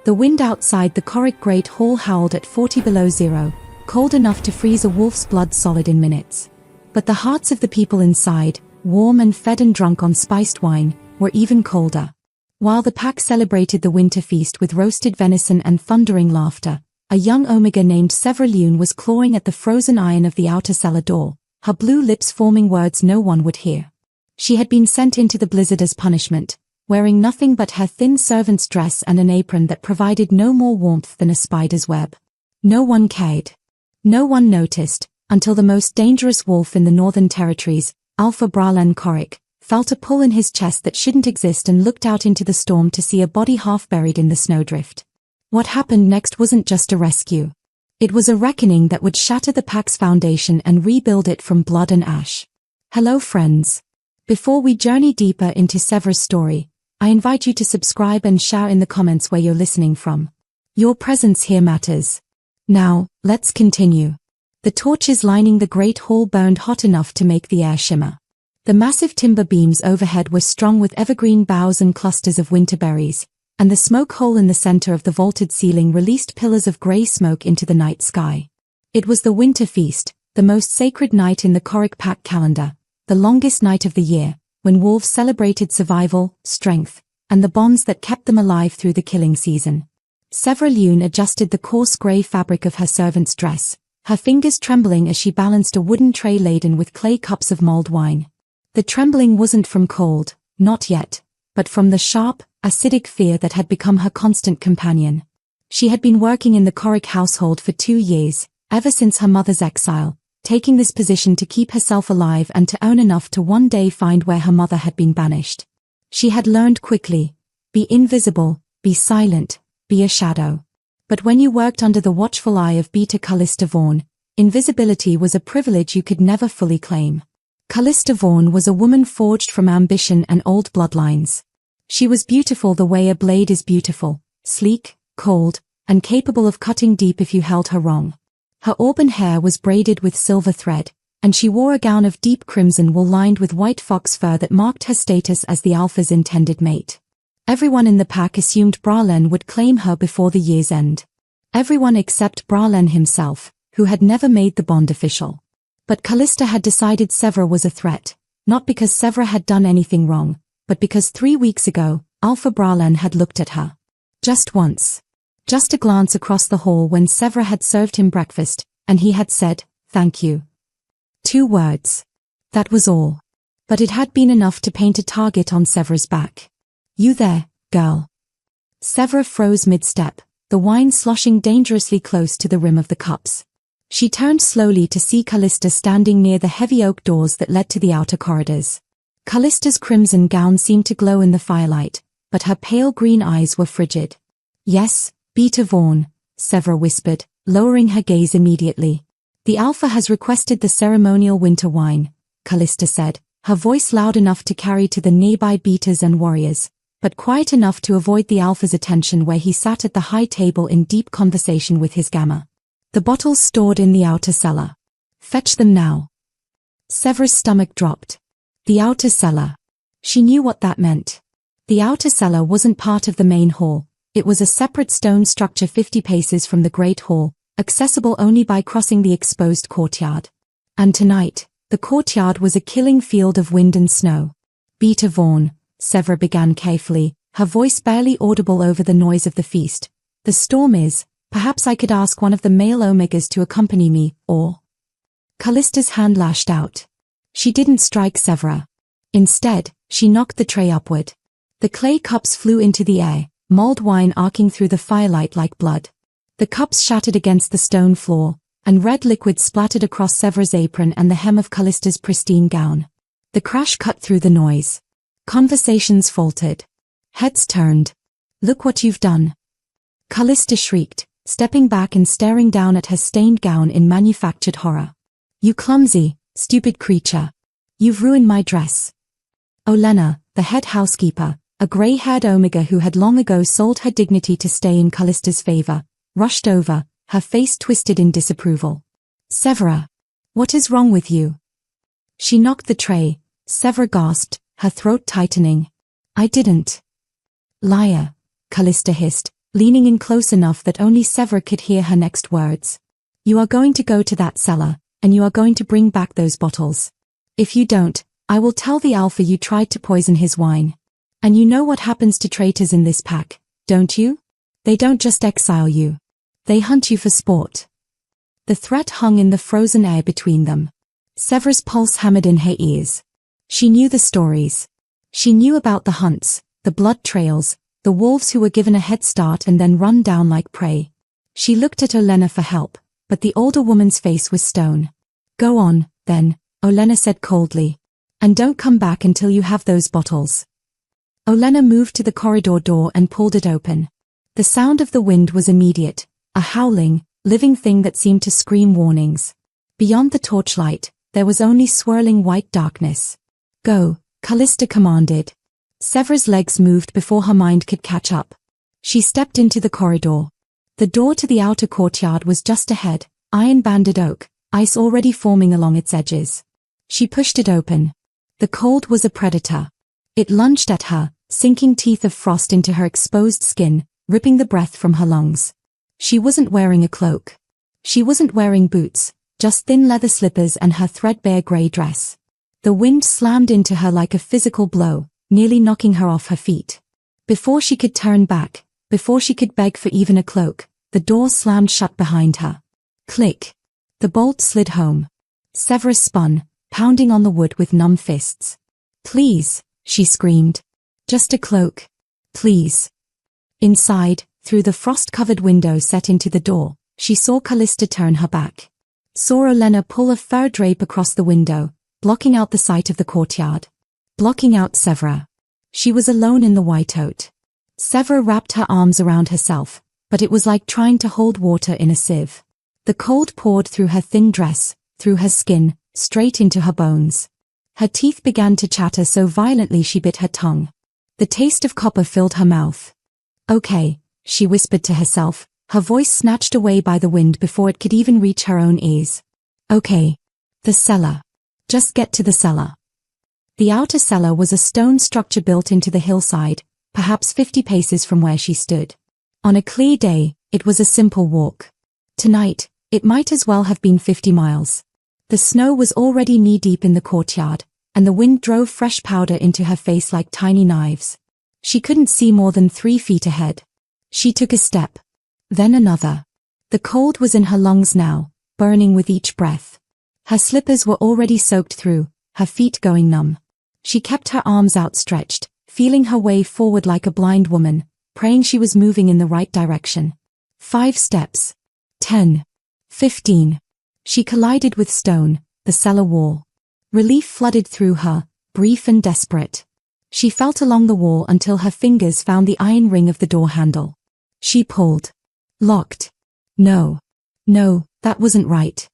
The wind outside the Corrick Great Hall howled at 40 below zero, cold enough to freeze a wolf's blood solid in minutes. But the hearts of the people inside, warm and fed and drunk on spiced wine, were even colder. While the pack celebrated the winter feast with roasted venison and thundering laughter, a young Omega named Severalune was clawing at the frozen iron of the outer cellar door, her blue lips forming words no one would hear. She had been sent into the blizzard as punishment, wearing nothing but her thin servant's dress and an apron that provided no more warmth than a spider's web. No one cared. No one noticed, until the most dangerous wolf in the Northern Territories, Alpha Bralen Corrick, felt a pull in his chest that shouldn't exist and looked out into the storm to see a body half buried in the snowdrift. What happened next wasn't just a rescue. It was a reckoning that would shatter the pack's foundation and rebuild it from blood and ash. Hello friends. Before we journey deeper into Sever's story, I invite you to subscribe and share in the comments where you're listening from. Your presence here matters. Now, let's continue. The torches lining the Great Hall burned hot enough to make the air shimmer. The massive timber beams overhead were strung with evergreen boughs and clusters of winter berries, and the smoke hole in the center of the vaulted ceiling released pillars of gray smoke into the night sky. It was the winter feast, the most sacred night in the Corrick pack calendar, the longest night of the year, when wolves celebrated survival, strength, and the bonds that kept them alive through the killing season. Severalune adjusted the coarse gray fabric of her servant's dress, her fingers trembling as she balanced a wooden tray laden with clay cups of mulled wine. The trembling wasn't from cold, not yet, but from the sharp, acidic fear that had become her constant companion. She had been working in the Corrick household for 2 years, ever since her mother's exile, taking this position to keep herself alive and to earn enough to one day find where her mother had been banished. She had learned quickly: be invisible, be silent, be a shadow. But when you worked under the watchful eye of Beta Callista Vaughan, invisibility was a privilege you could never fully claim. Callista Vaughan was a woman forged from ambition and old bloodlines. She was beautiful the way a blade is beautiful, sleek, cold, and capable of cutting deep if you held her wrong. Her auburn hair was braided with silver thread, and she wore a gown of deep crimson wool lined with white fox fur that marked her status as the Alpha's intended mate. Everyone in the pack assumed Bralen would claim her before the year's end. Everyone except Bralen himself, who had never made the bond official. But Callista had decided Sever was a threat, not because Sever had done anything wrong, but because 3 weeks ago, Alpha Bralen had looked at her. Just once. Just a glance across the hall when Sever had served him breakfast, and he had said, "Thank you." 2 words. That was all. But it had been enough to paint a target on Sever's back. "You there, girl?" Sever froze mid-step, the wine sloshing dangerously close to the rim of the cups. She turned slowly to see Callista standing near the heavy oak doors that led to the outer corridors. Callista's crimson gown seemed to glow in the firelight, but her pale green eyes were frigid. "Yes, Beta Vaughan," Sever whispered, lowering her gaze immediately. "The Alpha has requested the ceremonial winter wine," Callista said, her voice loud enough to carry to the nearby beaters and warriors, but quiet enough to avoid the Alpha's attention where he sat at the high table in deep conversation with his gamma. "The bottles stored in the outer cellar. Fetch them now." Sever's stomach dropped. The outer cellar. She knew what that meant. The outer cellar wasn't part of the main hall. It was a separate stone structure 50 paces from the Great Hall, accessible only by crossing the exposed courtyard. And tonight, the courtyard was a killing field of wind and snow. "Beta Vaughan," Sever began carefully, her voice barely audible over the noise of the feast. "The storm is, perhaps I could ask one of the male Omegas to accompany me, or—" Callista's hand lashed out. She didn't strike Sever. Instead, she knocked the tray upward. The clay cups flew into the air, mulled wine arcing through the firelight like blood. The cups shattered against the stone floor, and red liquid splattered across Sever's apron and the hem of Callista's pristine gown. The crash cut through the noise. Conversations faltered. Heads turned. "Look what you've done," Callista shrieked, stepping back and staring down at her stained gown in manufactured horror. "You clumsy, stupid creature. You've ruined my dress." Olenna, the head housekeeper, a grey-haired Omega who had long ago sold her dignity to stay in Callista's favor, rushed over, her face twisted in disapproval. "Severa, what is wrong with you?" She knocked the tray. Sever gasped, her throat tightening. "I didn't." "Liar," Callista hissed, leaning in close enough that only Sever could hear her next words. You are going to go to that cellar, and you are going to bring back those bottles. If you don't, I will tell the Alpha you tried to poison his wine. And you know what happens to traitors in this pack, don't you? They don't just exile you. They hunt you for sport. The threat hung in the frozen air between them. Sever's pulse hammered in her ears. She knew the stories. She knew about the hunts, the blood trails, the wolves who were given a head start and then run down like prey. She looked at Olenna for help, but the older woman's face was stone. Go on, then, Olenna said coldly. And don't come back until you have those bottles. Olenna moved to the corridor door and pulled it open. The sound of the wind was immediate, a howling, living thing that seemed to scream warnings. Beyond the torchlight, there was only swirling white darkness. Go, Callista commanded. Sever's legs moved before her mind could catch up. She stepped into the corridor. The door to the outer courtyard was just ahead, iron-banded oak, ice already forming along its edges. She pushed it open. The cold was a predator. It lunged at her, sinking teeth of frost into her exposed skin, ripping the breath from her lungs. She wasn't wearing a cloak. She wasn't wearing boots, just thin leather slippers and her threadbare grey dress. The wind slammed into her like a physical blow, nearly knocking her off her feet. Before she could turn back, before she could beg for even a cloak, the door slammed shut behind her. Click. The bolt slid home. Severus spun, pounding on the wood with numb fists. Please, she screamed. Just a cloak. Please. Inside, through the frost-covered window set into the door, she saw Callista turn her back. Saw Olenna pull a fur drape across the window, blocking out the sight of the courtyard. Blocking out Severa. She was alone in the white oat. Severa wrapped her arms around herself, but it was like trying to hold water in a sieve. The cold poured through her thin dress, through her skin, straight into her bones. Her teeth began to chatter so violently she bit her tongue. The taste of copper filled her mouth. Okay, she whispered to herself, her voice snatched away by the wind before it could even reach her own ears. Okay. The cellar. Just get to the cellar. The outer cellar was a stone structure built into the hillside, perhaps 50 paces from where she stood. On a clear day, it was a simple walk. Tonight, it might as well have been 50 miles. The snow was already knee-deep in the courtyard, and the wind drove fresh powder into her face like tiny knives. She couldn't see more than 3 feet ahead. She took a step. Then another. The cold was in her lungs now, burning with each breath. Her slippers were already soaked through, her feet going numb. She kept her arms outstretched, feeling her way forward like a blind woman, praying she was moving in the right direction. 5 steps. 10. 15. She collided with stone, the cellar wall. Relief flooded through her, brief and desperate. She felt along the wall until her fingers found the iron ring of the door handle. She pulled. Locked. No, that wasn't right.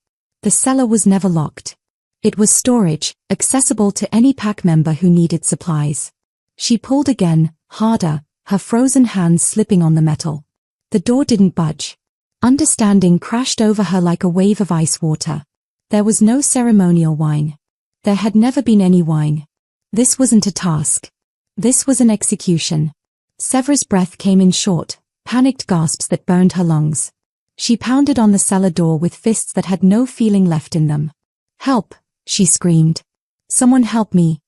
The cellar was never locked. It was storage, accessible to any pack member who needed supplies. She pulled again, harder, her frozen hands slipping on the metal. The door didn't budge. Understanding crashed over her like a wave of ice water. There was no ceremonial wine. There had never been any wine. This wasn't a task. This was an execution. Severa's breath came in short, panicked gasps that burned her lungs. She pounded on the cellar door with fists that had no feeling left in them. Help, she screamed. Someone help me.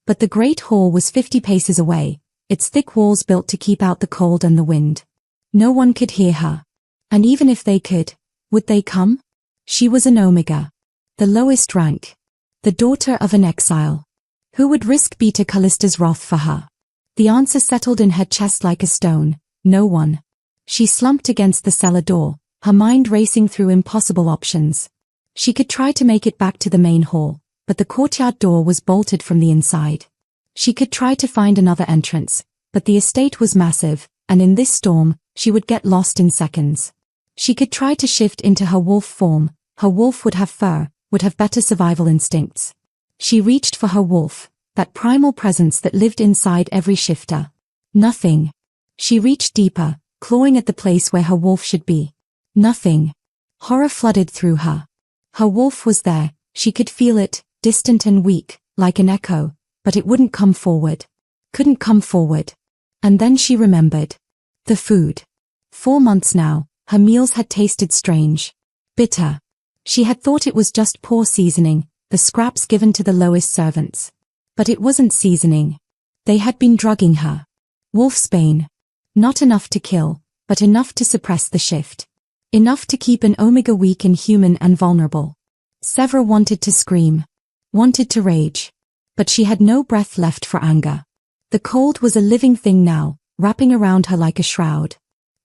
But the great hall was 50 paces away, its thick walls built to keep out the cold and the wind. No one could hear her. And even if they could, would they come? She was an Omega. The lowest rank. The daughter of an exile. Who would risk Beta Callista's wrath for her? The answer settled in her chest like a stone. No one. She slumped against the cellar door, her mind racing through impossible options. She could try to make it back to the main hall, but the courtyard door was bolted from the inside. She could try to find another entrance, but the estate was massive, and in this storm, she would get lost in seconds. She could try to shift into her wolf form. Her wolf would have fur, would have better survival instincts. She reached for her wolf, that primal presence that lived inside every shifter. Nothing. She reached deeper, clawing at the place where her wolf should be. Nothing. Horror flooded through her. Her wolf was there, she could feel it, distant and weak, like an echo, but it wouldn't come forward. Couldn't come forward. And then she remembered. The food. 4 months now, her meals had tasted strange. Bitter. She had thought it was just poor seasoning, the scraps given to the lowest servants. But it wasn't seasoning. They had been drugging her. Wolfsbane. Not enough to kill, but enough to suppress the shift. Enough to keep an Omega weak and human and vulnerable. Severa wanted to scream. Wanted to rage. But she had no breath left for anger. The cold was a living thing now, wrapping around her like a shroud.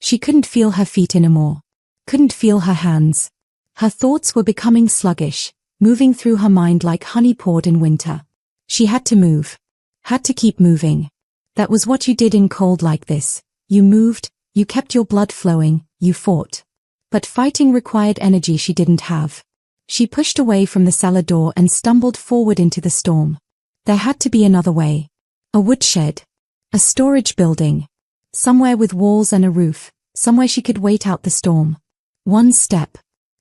She couldn't feel her feet anymore. Couldn't feel her hands. Her thoughts were becoming sluggish, moving through her mind like honey poured in winter. She had to move. Had to keep moving. That was what you did in cold like this. You moved, you kept your blood flowing, you fought. But fighting required energy she didn't have. She pushed away from the cellar door and stumbled forward into the storm. There had to be another way. A woodshed. A storage building. Somewhere with walls and a roof, somewhere she could wait out the storm. 1 step.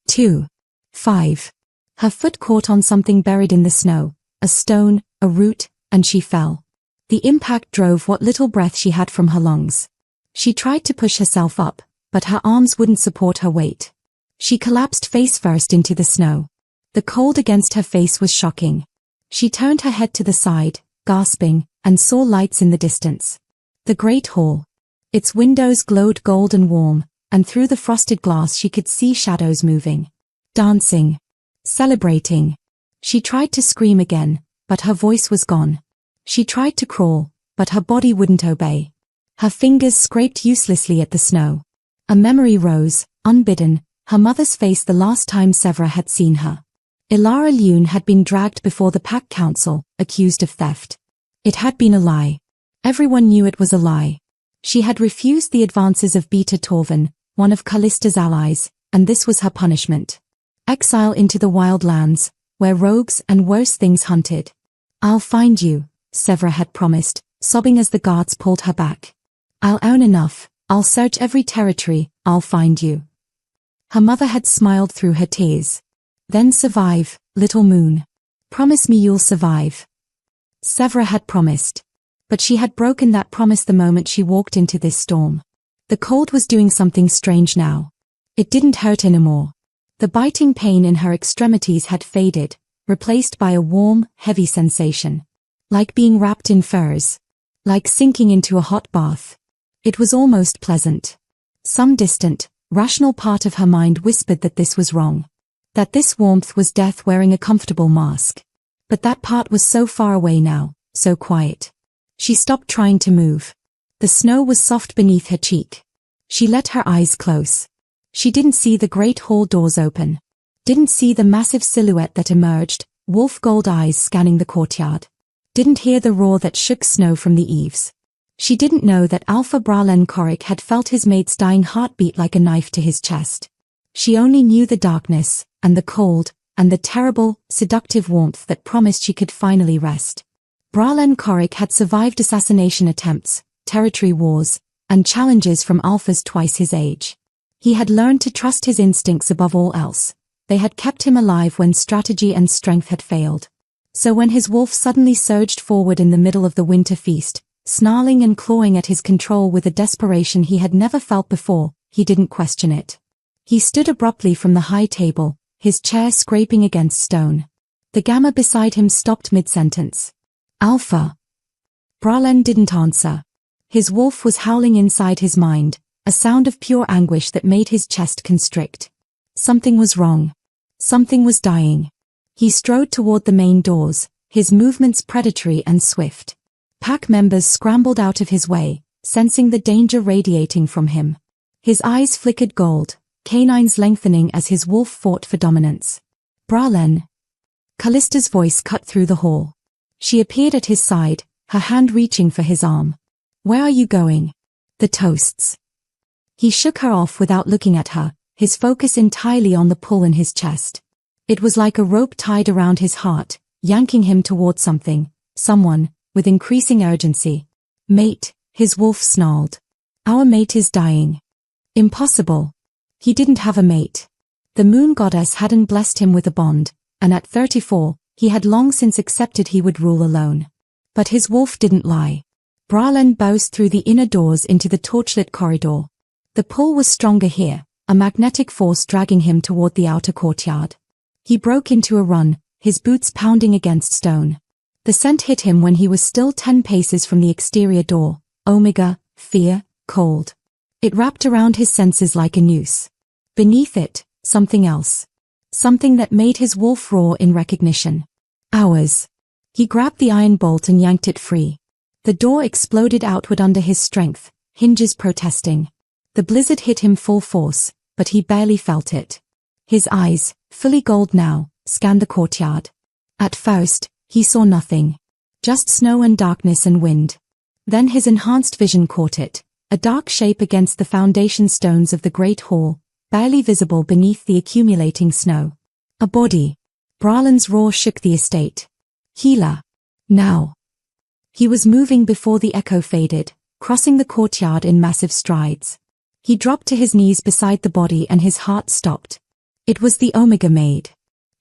2. 5. Her foot caught on something buried in the snow, a stone, a root, and she fell. The impact drove what little breath she had from her lungs. She tried to push herself up, but her arms wouldn't support her weight. She collapsed face first into the snow. The cold against her face was shocking. She turned her head to the side, gasping, and saw lights in the distance. The great hall. Its windows glowed gold and warm, and through the frosted glass she could see shadows moving. Dancing. Celebrating. She tried to scream again, but her voice was gone. She tried to crawl, but her body wouldn't obey. Her fingers scraped uselessly at the snow. A memory rose, unbidden, her mother's face the last time Severa had seen her. Ilara Lune had been dragged before the Pack Council, accused of theft. It had been a lie. Everyone knew it was a lie. She had refused the advances of Beta Torvin, one of Callista's allies, and this was her punishment. Exile into the wild lands, where rogues and worse things hunted. "I'll find you," Severa had promised, sobbing as the guards pulled her back. "I'll earn enough, I'll search every territory, I'll find you." Her mother had smiled through her tears. "Then survive, little moon. Promise me you'll survive." Severa had promised. But she had broken that promise the moment she walked into this storm. The cold was doing something strange now. It didn't hurt anymore. The biting pain in her extremities had faded, replaced by a warm, heavy sensation. Like being wrapped in furs. Like sinking into a hot bath. It was almost pleasant. Some distant, rational part of her mind whispered that this was wrong. That this warmth was death wearing a comfortable mask. But that part was so far away now, so quiet. She stopped trying to move. The snow was soft beneath her cheek. She let her eyes close. She didn't see the great hall doors open. Didn't see the massive silhouette that emerged, wolf gold eyes scanning the courtyard. Didn't hear the roar that shook snow from the eaves. She didn't know that Alpha Bralen Korik had felt his mate's dying heartbeat like a knife to his chest. She only knew the darkness, and the cold, and the terrible, seductive warmth that promised she could finally rest. Bralen Korik had survived assassination attempts, territory wars, and challenges from alphas twice his age. He had learned to trust his instincts above all else. They had kept him alive when strategy and strength had failed. So when his wolf suddenly surged forward in the middle of the winter feast, snarling and clawing at his control with a desperation he had never felt before, he didn't question it. He stood abruptly from the high table, his chair scraping against stone. The gamma beside him stopped mid-sentence. "Alpha." Bralen didn't answer. His wolf was howling inside his mind, a sound of pure anguish that made his chest constrict. Something was wrong. Something was dying. He strode toward the main doors, his movements predatory and swift. Pack members scrambled out of his way, sensing the danger radiating from him. His eyes flickered gold, canines lengthening as his wolf fought for dominance. "Bralen." Callista's voice cut through the hall. She appeared at his side, her hand reaching for his arm. "Where are you going?" "The toasts." He shook her off without looking at her, his focus entirely on the pull in his chest. It was like a rope tied around his heart, yanking him toward something, someone, with increasing urgency. "Mate," his wolf snarled. "Our mate is dying." Impossible. He didn't have a mate. The moon goddess hadn't blessed him with a bond, and at 34, he had long since accepted he would rule alone. But his wolf didn't lie. Bralen bounced through the inner doors into the torchlit corridor. The pull was stronger here, a magnetic force dragging him toward the outer courtyard. He broke into a run, his boots pounding against stone. The scent hit him when he was still 10 paces from the exterior door. Omega, fear, cold. It wrapped around his senses like a noose. Beneath it, something else. Something that made his wolf roar in recognition. Ours. He grabbed the iron bolt and yanked it free. The door exploded outward under his strength, hinges protesting. The blizzard hit him full force, but he barely felt it. His eyes, fully gold now, scanned the courtyard. At first, he saw nothing. Just snow and darkness and wind. Then his enhanced vision caught it, a dark shape against the foundation stones of the great hall, barely visible beneath the accumulating snow. A body. Bralan's roar shook the estate. Healer. Now. He was moving before the echo faded, crossing the courtyard in massive strides. He dropped to his knees beside the body and his heart stopped. It was the Omega Maid.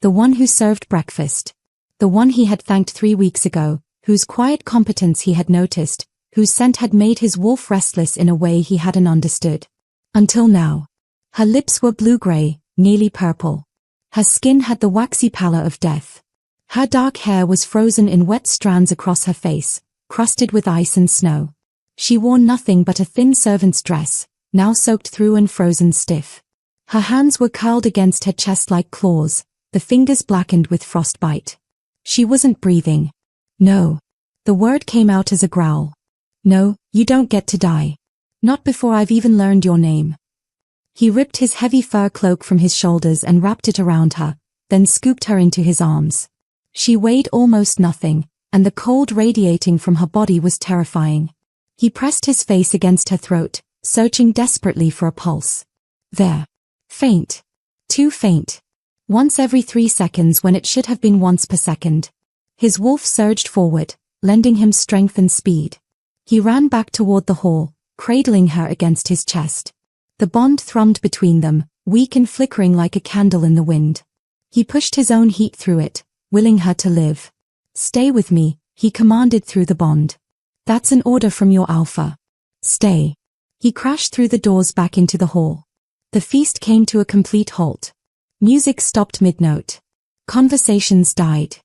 The one who served breakfast. The one he had thanked 3 weeks ago, whose quiet competence he had noticed, whose scent had made his wolf restless in a way he hadn't understood. Until now. Her lips were blue-gray, nearly purple. Her skin had the waxy pallor of death. Her dark hair was frozen in wet strands across her face, crusted with ice and snow. She wore nothing but a thin servant's dress, now soaked through and frozen stiff. Her hands were curled against her chest like claws, the fingers blackened with frostbite. She wasn't breathing. No. The word came out as a growl. No, you don't get to die. Not before I've even learned your name. He ripped his heavy fur cloak from his shoulders and wrapped it around her, then scooped her into his arms. She weighed almost nothing, and the cold radiating from her body was terrifying. He pressed his face against her throat, searching desperately for a pulse. There. Faint. Too faint. Once every 3 seconds when it should have been once per second. His wolf surged forward, lending him strength and speed. He ran back toward the hall, cradling her against his chest. The bond thrummed between them, weak and flickering like a candle in the wind. He pushed his own heat through it, willing her to live. Stay with me, he commanded through the bond. That's an order from your alpha. Stay. He crashed through the doors back into the hall. The feast came to a complete halt. Music stopped mid-note. Conversations died.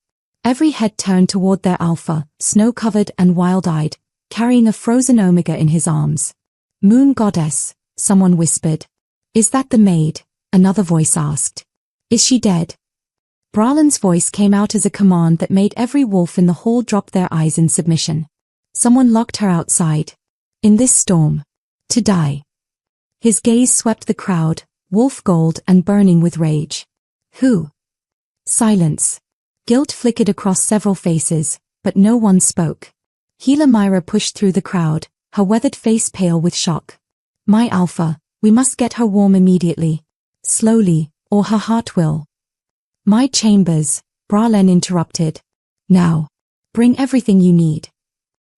Every head turned toward their alpha, snow-covered and wild-eyed, carrying a frozen Omega in his arms. Moon goddess, someone whispered. Is that the maid? Another voice asked. Is she dead? Bralan's voice came out as a command that made every wolf in the hall drop their eyes in submission. Someone locked her outside. In this storm. To die. His gaze swept the crowd, wolf gold and burning with rage. Who? Silence. Guilt flickered across several faces, but no one spoke. Healer Myra pushed through the crowd, her weathered face pale with shock. My alpha, we must get her warm immediately. Slowly, or her heart will. My chambers, Bralan interrupted. Now. Bring everything you need.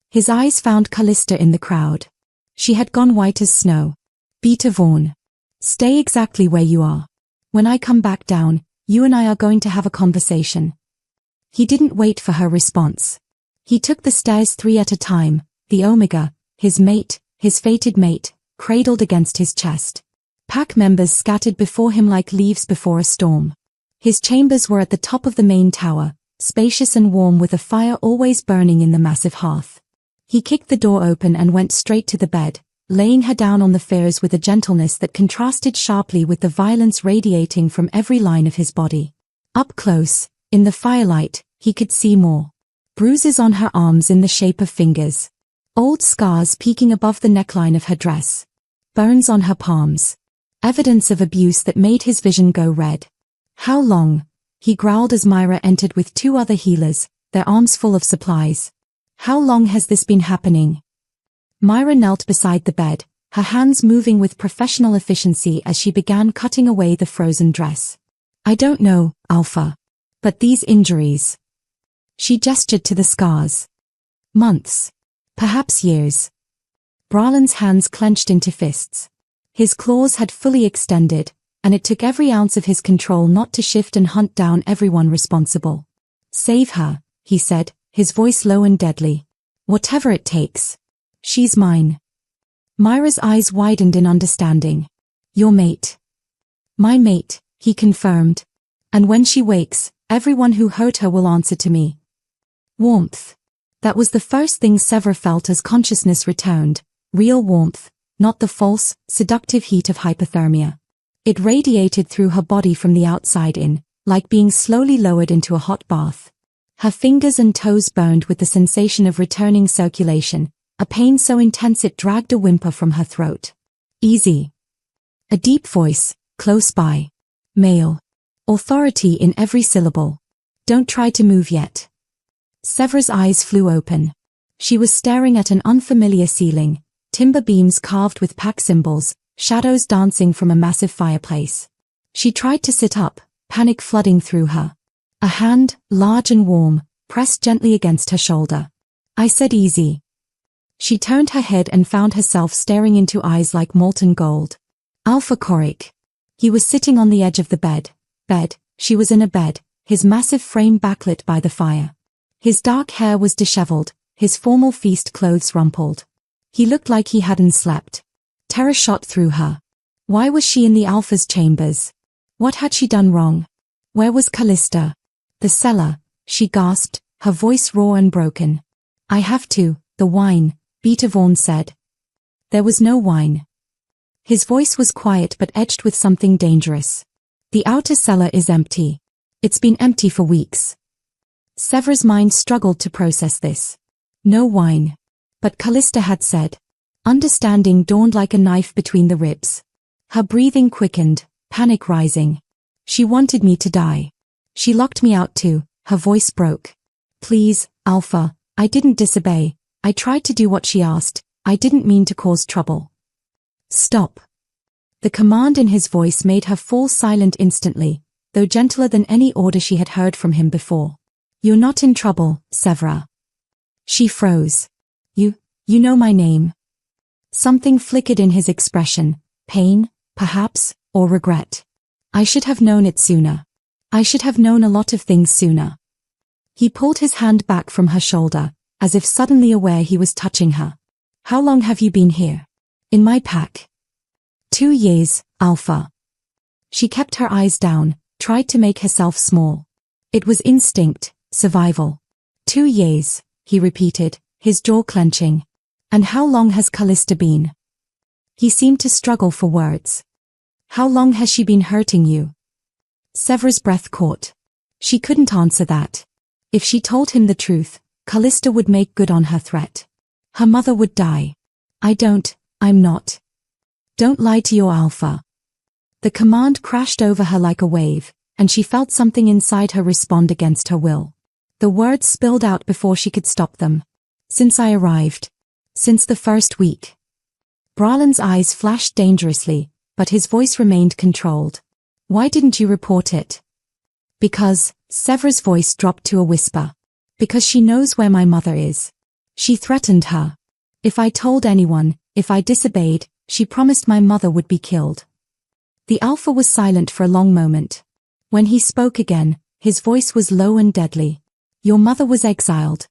His eyes found Callista in the crowd. She had gone white as snow. Beta Vaughn. Stay exactly where you are. When I come back down, you and I are going to have a conversation. He didn't wait for her response. He took the stairs 3 at a time, the Omega, his mate, his fated mate, cradled against his chest. Pack members scattered before him like leaves before a storm. His chambers were at the top of the main tower, spacious and warm with a fire always burning in the massive hearth. He kicked the door open and went straight to the bed, laying her down on the furs with a gentleness that contrasted sharply with the violence radiating from every line of his body. Up close, in the firelight, he could see more. Bruises on her arms in the shape of fingers. Old scars peeking above the neckline of her dress. Burns on her palms. Evidence of abuse that made his vision go red. How long? He growled as Myra entered with 2 other healers, their arms full of supplies. How long has this been happening? Myra knelt beside the bed, her hands moving with professional efficiency as she began cutting away the frozen dress. I don't know, Alpha. But these injuries. She gestured to the scars. Months. Perhaps years. Bralan's hands clenched into fists. His claws had fully extended, and it took every ounce of his control not to shift and hunt down everyone responsible. Save her, he said, his voice low and deadly. Whatever it takes. She's mine. Myra's eyes widened in understanding. Your mate. My mate, he confirmed. And when she wakes, everyone who hurt her will answer to me. Warmth. That was the first thing Sever felt as consciousness returned. Real warmth, not the false, seductive heat of hypothermia. It radiated through her body from the outside in, like being slowly lowered into a hot bath. Her fingers and toes burned with the sensation of returning circulation, a pain so intense it dragged a whimper from her throat. Easy. A deep voice, close by. Male. Authority in every syllable. Don't try to move yet. Sever's eyes flew open. She was staring at an unfamiliar ceiling, timber beams carved with pack symbols, shadows dancing from a massive fireplace. She tried to sit up, panic flooding through her. A hand, large and warm, pressed gently against her shoulder. I said easy. She turned her head and found herself staring into eyes like molten gold. Alpha Korik. He was sitting on the edge of the bed. She was in a bed, his massive frame backlit by the fire. His dark hair was disheveled, his formal feast clothes rumpled. He looked like he hadn't slept. Terror shot through her. Why was she in the Alpha's chambers? What had she done wrong? Where was Callista? The cellar, she gasped, her voice raw and broken. I have to, the wine, Beta Vaughn said. There was no wine. His voice was quiet but edged with something dangerous. The outer cellar is empty. It's been empty for weeks. Sever's mind struggled to process this. No wine. But Callista had said. Understanding dawned like a knife between the ribs. Her breathing quickened, panic rising. She wanted me to die. She locked me out too, her voice broke. Please, Alpha, I didn't disobey. I tried to do what she asked. I didn't mean to cause trouble. Stop. The command in his voice made her fall silent instantly, though gentler than any order she had heard from him before. You're not in trouble, Severa. She froze. You know my name. Something flickered in his expression, pain, perhaps, or regret. I should have known it sooner. I should have known a lot of things sooner. He pulled his hand back from her shoulder, as if suddenly aware he was touching her. How long have you been here? In my pack. 2 years, Alpha. She kept her eyes down, tried to make herself small. It was instinct, survival. 2 years, he repeated, his jaw clenching. And how long has Callista been? He seemed to struggle for words. How long has she been hurting you? Sever's breath caught. She couldn't answer that. If she told him the truth, Callista would make good on her threat. Her mother would die. I'm not. Don't lie to your Alpha. The command crashed over her like a wave, and she felt something inside her respond against her will. The words spilled out before she could stop them. Since I arrived. Since the first week. Bralen's eyes flashed dangerously, but his voice remained controlled. Why didn't you report it? Because, Sever's voice dropped to a whisper. Because she knows where my mother is. She threatened her. If I told anyone, if I disobeyed, she promised my mother would be killed. The Alpha was silent for a long moment. When he spoke again, his voice was low and deadly. Your mother was exiled.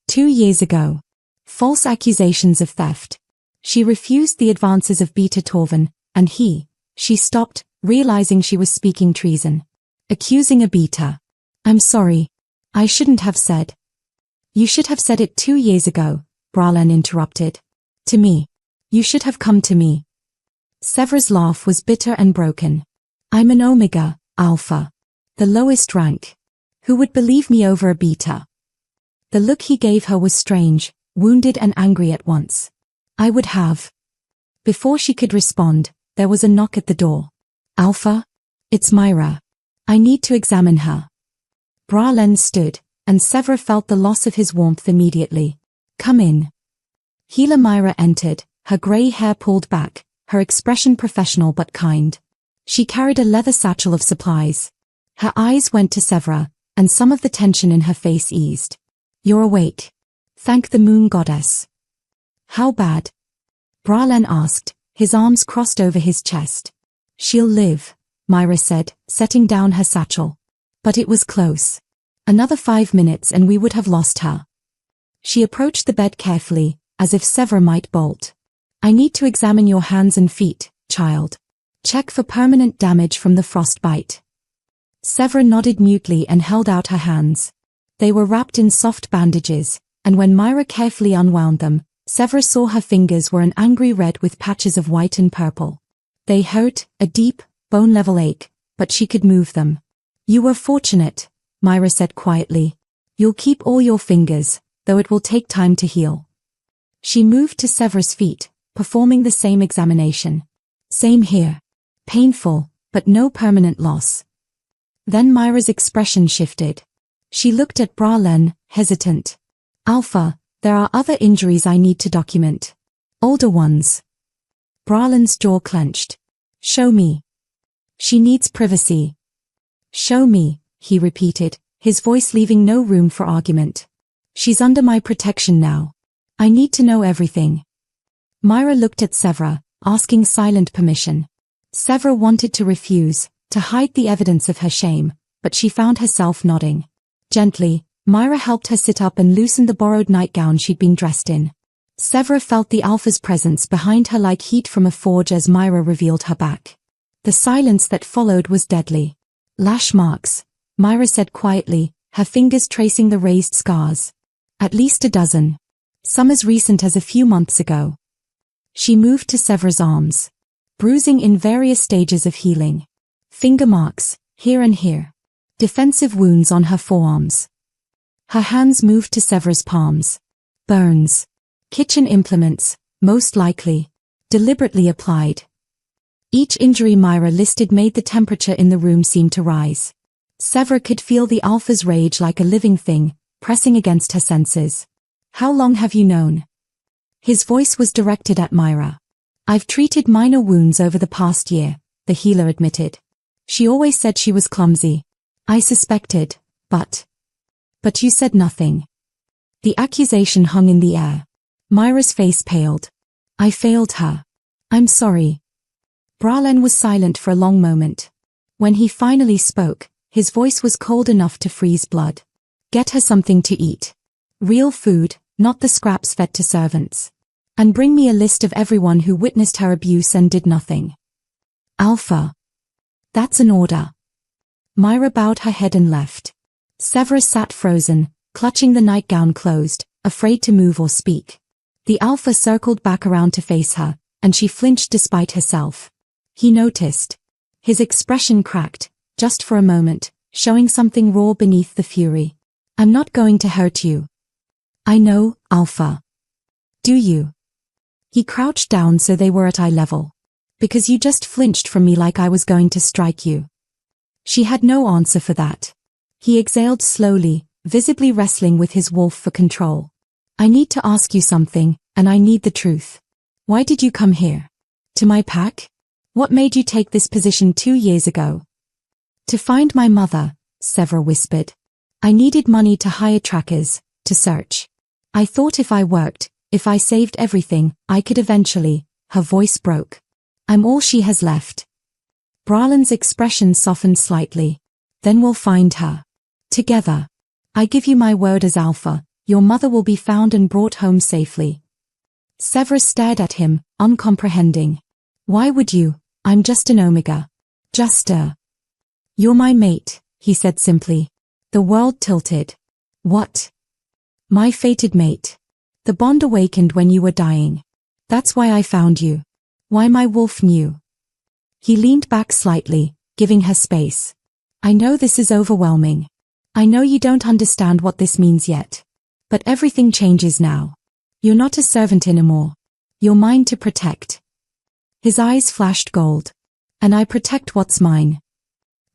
2 years ago. False accusations of theft. She refused the advances of Beta Torvin, and she stopped, realizing she was speaking treason. Accusing a Beta. I'm sorry. I shouldn't have said. You should have said it 2 years ago, Bralen interrupted. To me. You should have come to me. Sever's laugh was bitter and broken. I'm an Omega, Alpha. The lowest rank. Who would believe me over a Beta? The look he gave her was strange, wounded and angry at once. I would have. Before she could respond, there was a knock at the door. Alpha? It's Myra. I need to examine her. Bralen stood, and Sever felt the loss of his warmth immediately. Come in. Healer Myra entered, her grey hair pulled back, her expression professional but kind. She carried a leather satchel of supplies. Her eyes went to Severa, and some of the tension in her face eased. You're awake. Thank the moon goddess. How bad? Bralen asked, his arms crossed over his chest. She'll live, Myra said, setting down her satchel. But it was close. Another 5 minutes and we would have lost her. She approached the bed carefully, as if Sever might bolt. I need to examine your hands and feet, child. Check for permanent damage from the frostbite. Severa nodded mutely and held out her hands. They were wrapped in soft bandages, and when Myra carefully unwound them, Severa saw her fingers were an angry red with patches of white and purple. They hurt, a deep, bone-level ache, but she could move them. You were fortunate, Myra said quietly. You'll keep all your fingers, though it will take time to heal. She moved to Severa's feet, performing the same examination. Same here. Painful, but no permanent loss. Then Myra's expression shifted. She looked at Bralen, hesitant. Alpha, there are other injuries I need to document. Older ones. Bralen's jaw clenched. Show me. She needs privacy. Show me, he repeated, his voice leaving no room for argument. She's under my protection now. I need to know everything. Myra looked at Severa, asking silent permission. Severa wanted to refuse, to hide the evidence of her shame, but she found herself nodding. Gently, Myra helped her sit up and loosened the borrowed nightgown she'd been dressed in. Severa felt the Alpha's presence behind her like heat from a forge as Myra revealed her back. The silence that followed was deadly. Lash marks, Myra said quietly, her fingers tracing the raised scars. At least a dozen. Some as recent as a few months ago. She moved to Severa's arms. Bruising in various stages of healing. Finger marks, here and here. Defensive wounds on her forearms. Her hands moved to Severa's palms. Burns. Kitchen implements, most likely. Deliberately applied. Each injury Myra listed made the temperature in the room seem to rise. Severa could feel the Alpha's rage like a living thing, pressing against her senses. How long have you known? His voice was directed at Myra. I've treated minor wounds over the past year, the healer admitted. She always said she was clumsy. I suspected, but you said nothing. The accusation hung in the air. Myra's face paled. I failed her. I'm sorry. Bralen was silent for a long moment. When he finally spoke, his voice was cold enough to freeze blood. Get her something to eat. Real food, not the scraps fed to servants. And bring me a list of everyone who witnessed her abuse and did nothing. Alpha. That's an order. Myra bowed her head and left. Severa sat frozen, clutching the nightgown closed, afraid to move or speak. The Alpha circled back around to face her, and she flinched despite herself. He noticed. His expression cracked, just for a moment, showing something raw beneath the fury. I'm not going to hurt you. I know, Alpha. Do you? He crouched down so they were at eye level. Because you just flinched from me like I was going to strike you. She had no answer for that. He exhaled slowly, visibly wrestling with his wolf for control. I need to ask you something, and I need the truth. Why did you come here? To my pack? What made you take this position 2 years ago? To find my mother, Severa whispered. I needed money to hire trackers, to search. I thought if I worked, if I saved everything, I could eventually. Her voice broke. I'm all she has left. Bralen's expression softened slightly. Then we'll find her. Together. I give you my word as Alpha, your mother will be found and brought home safely. Severa stared at him, uncomprehending. Why would you? I'm just an Omega. Just a. You're my mate, he said simply. The world tilted. What? My fated mate. The bond awakened when you were dying. That's why I found you. Why my wolf knew. He leaned back slightly, giving her space. I know this is overwhelming. I know you don't understand what this means yet. But everything changes now. You're not a servant anymore. You're mine to protect. His eyes flashed gold. And I protect what's mine.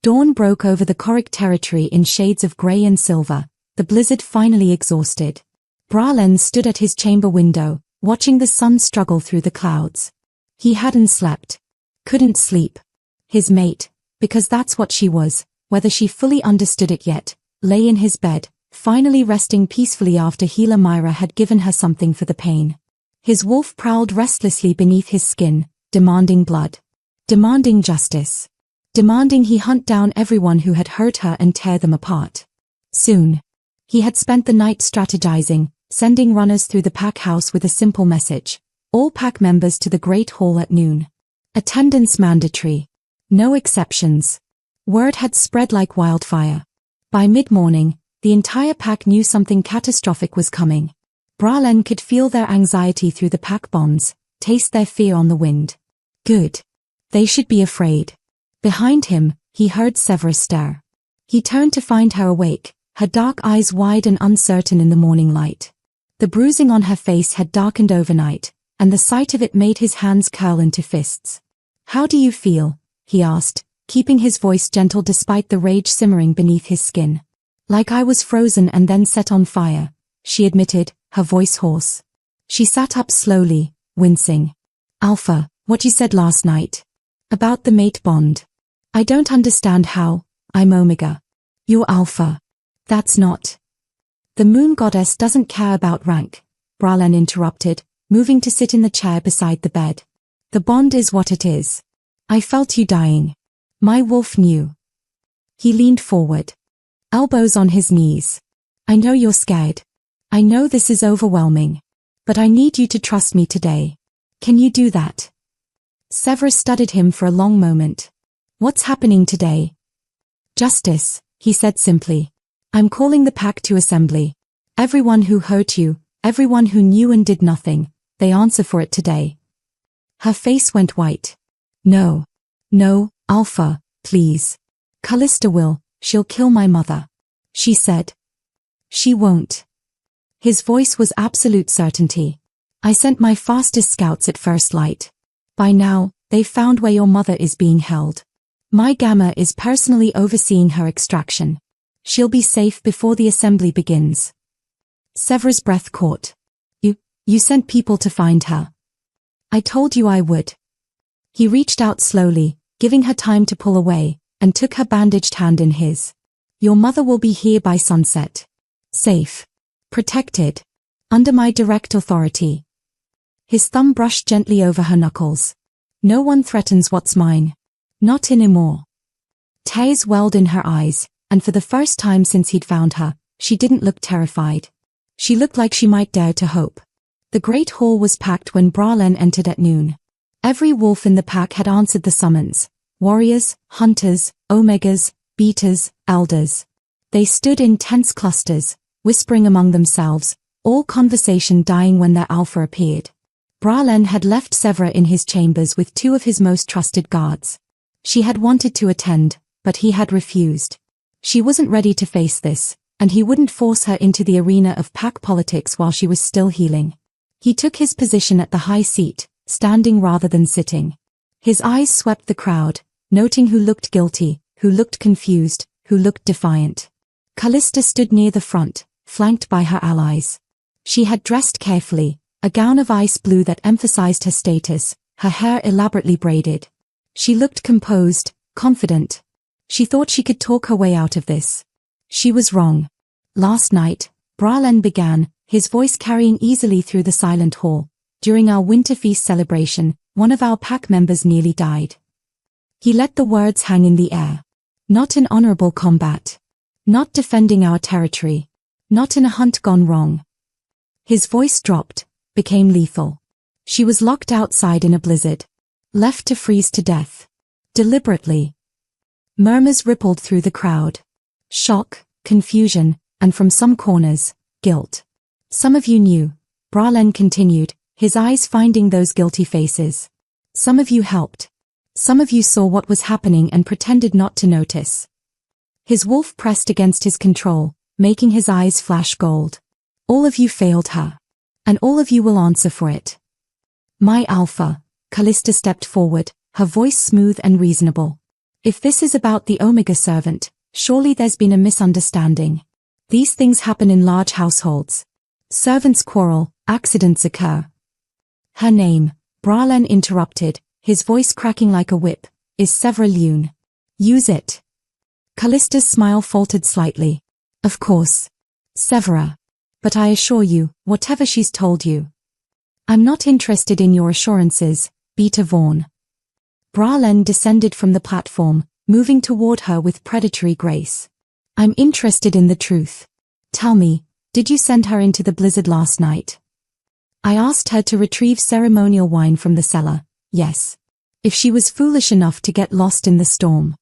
Dawn broke over the Korik territory in shades of grey and silver, the blizzard finally exhausted. Bralen stood at his chamber window, watching the sun struggle through the clouds. He hadn't slept. Couldn't sleep. His mate, because that's what she was, whether she fully understood it yet, lay in his bed, finally resting peacefully after healer Myra had given her something for the pain. His wolf prowled restlessly beneath his skin, demanding blood. Demanding justice. Demanding he hunt down everyone who had hurt her and tear them apart. Soon. He had spent the night strategizing, sending runners through the pack house with a simple message. All pack members to the Great Hall at noon. Attendance mandatory. No exceptions. Word had spread like wildfire. By mid-morning, the entire pack knew something catastrophic was coming. Bralen could feel their anxiety through the pack bonds, taste their fear on the wind. Good. They should be afraid. Behind him, he heard Severus stir. He turned to find her awake, her dark eyes wide and uncertain in the morning light. The bruising on her face had darkened overnight, and the sight of it made his hands curl into fists. "How do you feel?" he asked, keeping his voice gentle despite the rage simmering beneath his skin. "Like I was frozen and then set on fire," she admitted, her voice hoarse. She sat up slowly, wincing. "Alpha, what you said last night. About the mate bond. I don't understand how. I'm Omega. You're Alpha. That's not." "The moon goddess doesn't care about rank," Bralen interrupted, moving to sit in the chair beside the bed. "The bond is what it is. I felt you dying. My wolf knew." He leaned forward, elbows on his knees. "I know you're scared. I know this is overwhelming. But I need you to trust me today. Can you do that?" Severus studied him for a long moment. "What's happening today?" "Justice," he said simply. "I'm calling the pack to assembly. Everyone who hurt you, everyone who knew and did nothing, they answer for it today." Her face went white. "No. No, Alpha, please. Callista will, she'll kill my mother," she said. "She won't." His voice was absolute certainty. "I sent my fastest scouts at first light. By now, they've found where your mother is being held. My Gamma is personally overseeing her extraction. She'll be safe before the assembly begins." Severus' breath caught. You sent people to find her." "I told you I would." He reached out slowly, giving her time to pull away, and took her bandaged hand in his. "Your mother will be here by sunset. Safe. Protected. Under my direct authority." His thumb brushed gently over her knuckles. "No one threatens what's mine. Not anymore." Tears welled in her eyes, and for the first time since he'd found her, she didn't look terrified. She looked like she might dare to hope. The Great Hall was packed when Bralen entered at noon. Every wolf in the pack had answered the summons. Warriors, hunters, omegas, beaters, elders. They stood in tense clusters, whispering among themselves, all conversation dying when their alpha appeared. Bralen had left Severus in his chambers with two of his most trusted guards. She had wanted to attend, but he had refused. She wasn't ready to face this, and he wouldn't force her into the arena of pack politics while she was still healing. He took his position at the high seat, standing rather than sitting. His eyes swept the crowd, noting who looked guilty, who looked confused, who looked defiant. Callista stood near the front, flanked by her allies. She had dressed carefully, a gown of ice blue that emphasized her status, her hair elaborately braided. She looked composed, confident. She thought she could talk her way out of this. She was wrong. "Last night," Bralen began, his voice carrying easily through the silent hall. "During our winter feast celebration, one of our pack members nearly died." He let the words hang in the air. "Not in honorable combat. Not defending our territory. Not in a hunt gone wrong." His voice dropped, became lethal. She was locked outside in a blizzard. Left to freeze to death. Deliberately. Murmurs rippled through the crowd. Shock, confusion, and from some corners, guilt. "Some of you knew," Bralen continued, his eyes finding those guilty faces. "Some of you helped. Some of you saw what was happening and pretended not to notice." His wolf pressed against his control, making his eyes flash gold. "All of you failed her. And all of you will answer for it." "My alpha," Callista stepped forward, her voice smooth and reasonable. "If this is about the Omega servant, surely there's been a misunderstanding. These things happen in large households. Servants quarrel, accidents occur." "Her name," Bralen interrupted, his voice cracking like a whip, "is Severa Lune. Use it." Callista's smile faltered slightly. "Of course. Severa. But I assure you, whatever she's told you. I'm not interested in your assurances, Beta Vaughn." Bralen descended from the platform, moving toward her with predatory grace. "I'm interested in the truth. Tell me, did you send her into the blizzard last night?" I asked her to retrieve ceremonial wine from the cellar, yes. If she was foolish enough to get lost in the storm.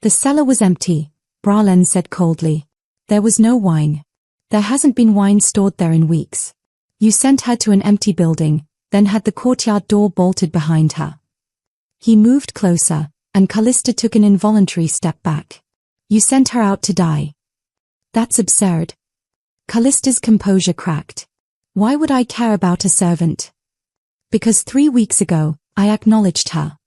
The cellar was empty, Bralen said coldly. There was no wine. There hasn't been wine stored there in weeks. You sent her to an empty building, then had the courtyard door bolted behind her. He moved closer, and Callista took an involuntary step back. You sent her out to die. That's absurd. Callista's composure cracked. Why would I care about a servant? Because 3 weeks ago, I acknowledged her.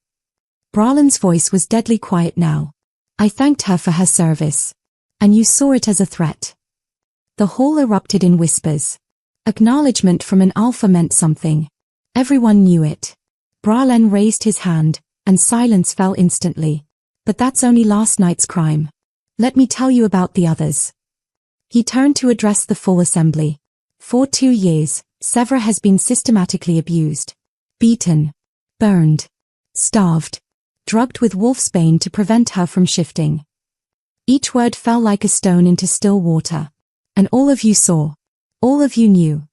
Bralen's voice was deadly quiet now. I thanked her for her service. And you saw it as a threat. The hall erupted in whispers. Acknowledgement from an alpha meant something. Everyone knew it. Bralen raised his hand, and silence fell instantly. But that's only last night's crime. Let me tell you about the others. He turned to address the full assembly. For 2 years, Severa has been systematically abused. Beaten. Burned. Starved. Drugged with wolfsbane to prevent her from shifting. Each word fell like a stone into still water. And all of you saw. All of you knew.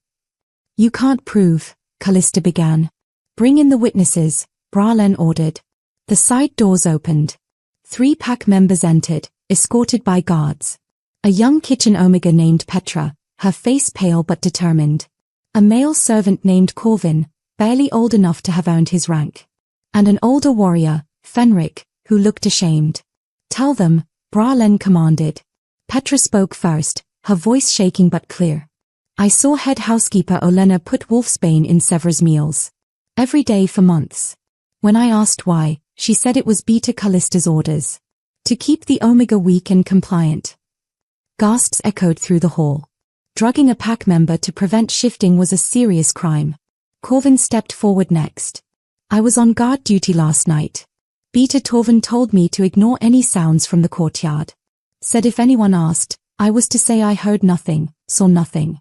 You can't prove, Callista began. Bring in the witnesses, Bralen ordered. The side doors opened. 3 pack members entered, escorted by guards. A young kitchen omega named Petra, her face pale but determined. A male servant named Corvin, barely old enough to have earned his rank. And an older warrior, Fenric, who looked ashamed. Tell them, Bralen commanded. Petra spoke first, her voice shaking but clear. I saw head housekeeper Olena put wolfsbane in Severa's meals. Every day for months. When I asked why, she said it was Beta Callista's orders. To keep the Omega weak and compliant. Gasps echoed through the hall. Drugging a pack member to prevent shifting was a serious crime. Corvin stepped forward next. I was on guard duty last night. Beta Torvin told me to ignore any sounds from the courtyard. Said if anyone asked, I was to say I heard nothing, saw nothing.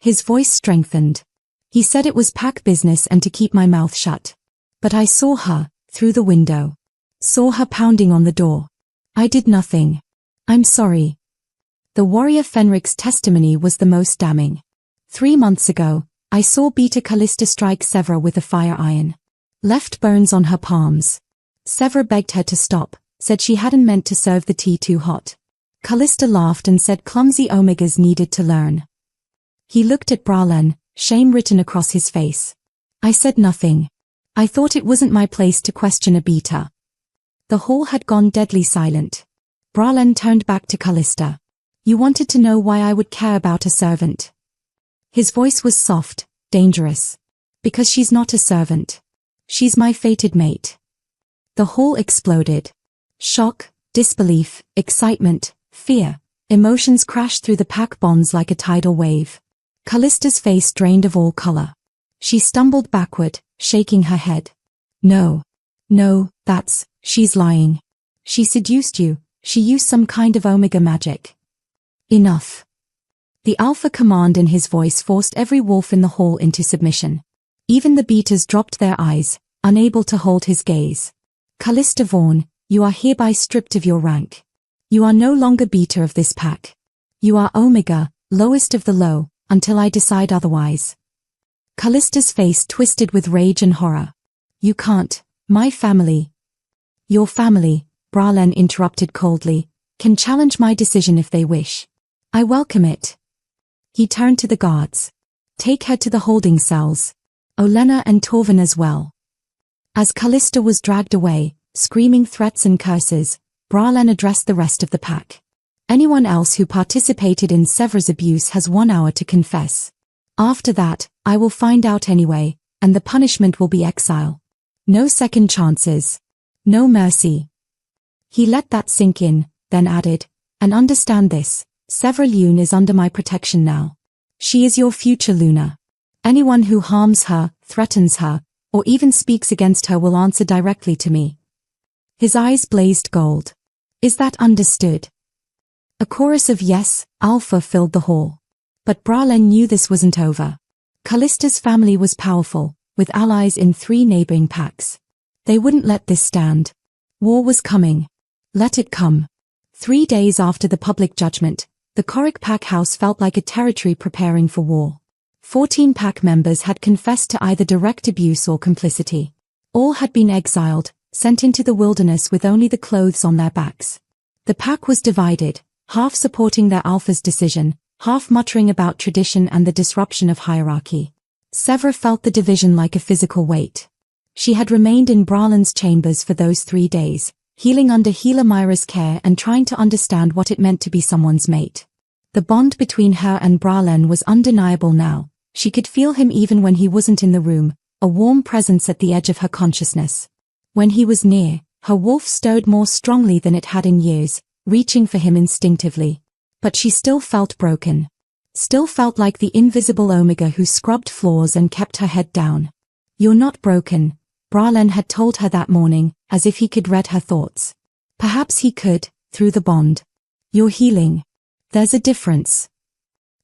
His voice strengthened. He said it was pack business and to keep my mouth shut. But I saw her, through the window. Saw her pounding on the door. I did nothing. I'm sorry. The warrior Fenric's testimony was the most damning. 3 months ago, I saw Beta Callista strike Severa with a fire iron. Left burns on her palms. Severa begged her to stop, said she hadn't meant to serve the tea too hot. Callista laughed and said clumsy Omegas needed to learn. He looked at Bralen, shame written across his face. I said nothing. I thought it wasn't my place to question a Beta. The hall had gone deadly silent. Bralen turned back to Callista. You wanted to know why I would care about a servant. His voice was soft, dangerous. Because she's not a servant. She's my fated mate. The hall exploded. Shock, disbelief, excitement, fear. Emotions crashed through the pack bonds like a tidal wave. Callista's face drained of all color. She stumbled backward, shaking her head. No. No, she's lying. She seduced you, she used some kind of Omega magic. Enough. The alpha command in his voice forced every wolf in the hall into submission. Even the beaters dropped their eyes, unable to hold his gaze. Callista Vaughn, you are hereby stripped of your rank. You are no longer beta of this pack. You are Omega, lowest of the low, until I decide otherwise. Callista's face twisted with rage and horror. You can't, my family. Your family, Bralen interrupted coldly, can challenge my decision if they wish. I welcome it. He turned to the guards. Take her to the holding cells. Olena and Torvin as well. As Callista was dragged away, screaming threats and curses, Bralen addressed the rest of the pack. Anyone else who participated in Severa's abuse has 1 hour to confess. After that, I will find out anyway, and the punishment will be exile. No second chances. No mercy. He let that sink in, then added, and understand this, Severa Lune is under my protection now. She is your future Luna. Anyone who harms her, threatens her, or even speaks against her will answer directly to me. His eyes blazed gold. Is that understood? A chorus of yes, alpha filled the hall. But Bralen knew this wasn't over. Callista's family was powerful, with allies in 3 neighboring packs. They wouldn't let this stand. War was coming. Let it come. 3 days after the public judgment, the Korik pack house felt like a territory preparing for war. 14 pack members had confessed to either direct abuse or complicity. All had been exiled, sent into the wilderness with only the clothes on their backs. The pack was divided, half supporting their alpha's decision, half muttering about tradition and the disruption of hierarchy. Severa felt the division like a physical weight. She had remained in Bralen's chambers for those 3 days, healing under healer Myra's care and trying to understand what it meant to be someone's mate. The bond between her and Bralen was undeniable now. She could feel him even when he wasn't in the room, a warm presence at the edge of her consciousness. When he was near, her wolf stirred more strongly than it had in years, reaching for him instinctively. But she still felt broken. Still felt like the invisible Omega who scrubbed floors and kept her head down. "You're not broken," Bralen had told her that morning, as if he could read her thoughts. Perhaps he could, through the bond. "You're healing. There's a difference."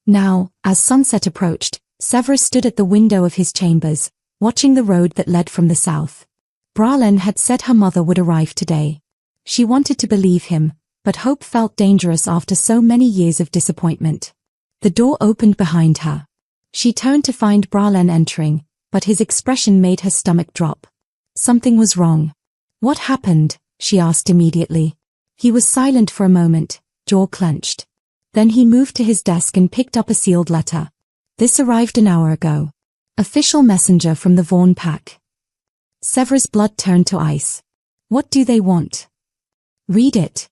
Now, as sunset approached, Severa stood at the window of his chambers, watching the road that led from the south. Bralen had said her mother would arrive today. She wanted to believe him, but hope felt dangerous after so many years of disappointment. The door opened behind her. She turned to find Bralen entering, but his expression made her stomach drop. Something was wrong. "What happened?" she asked immediately. He was silent for a moment, jaw clenched. Then he moved to his desk and picked up a sealed letter. "This arrived an hour ago. Official messenger from the Vaughn pack." Severa's blood turned to ice. "What do they want?" "Read it."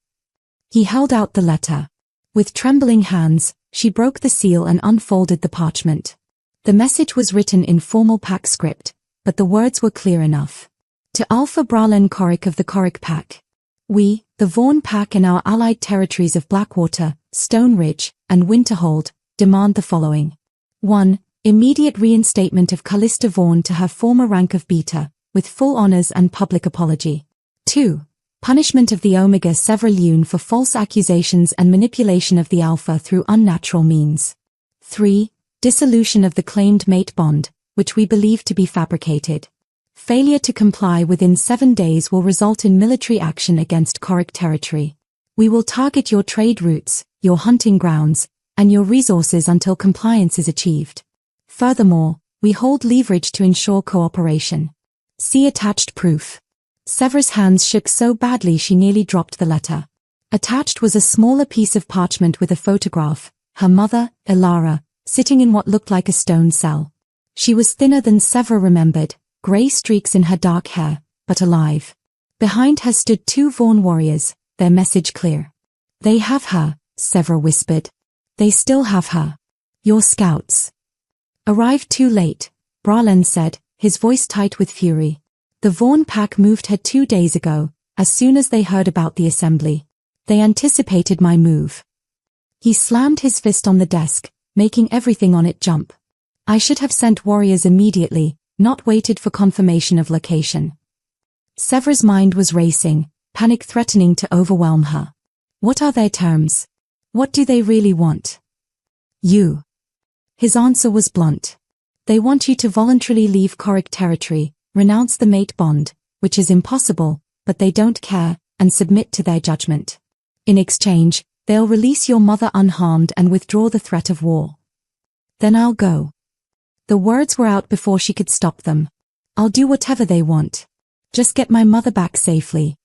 He held out the letter. With trembling hands, she broke the seal and unfolded the parchment. The message was written in formal pack script, but the words were clear enough. To Alpha Bralen Corrick of the Corrick Pack. "We, the Vaughn Pack and our allied territories of Blackwater, Stone Ridge, and Winterhold, demand the following. 1. Immediate reinstatement of Callista Vaughn to her former rank of Beta, with full honors and public apology. 2. Punishment of the Omega Severa Lune for false accusations and manipulation of the Alpha through unnatural means. 3. Dissolution of the claimed mate bond, which we believe to be fabricated. Failure to comply within 7 days will result in military action against Corrick territory. We will target your trade routes, your hunting grounds, and your resources until compliance is achieved. Furthermore, we hold leverage to ensure cooperation. See attached proof." Severa's hands shook so badly she nearly dropped the letter. Attached was a smaller piece of parchment with a photograph, her mother, Elara, sitting in what looked like a stone cell. She was thinner than Severa remembered, grey streaks in her dark hair, but alive. Behind her stood 2 Vaughn warriors, their message clear. "They have her," Severa whispered. "They still have her. Your scouts." "Arrived too late," Bralen said, his voice tight with fury. "The Vaughn pack moved her 2 days ago, as soon as they heard about the assembly. They anticipated my move." He slammed his fist on the desk, making everything on it jump. "I should have sent warriors immediately, not waited for confirmation of location." Severa's mind was racing, panic threatening to overwhelm her. What are their terms? What do they really want? "You." His answer was blunt. "They want you to voluntarily leave Corrick territory, renounce the mate bond, which is impossible, but they don't care, and submit to their judgment. In exchange, they'll release your mother unharmed and withdraw the threat of war. Then I'll go." The words were out before she could stop them. "I'll do whatever they want. Just get my mother back safely."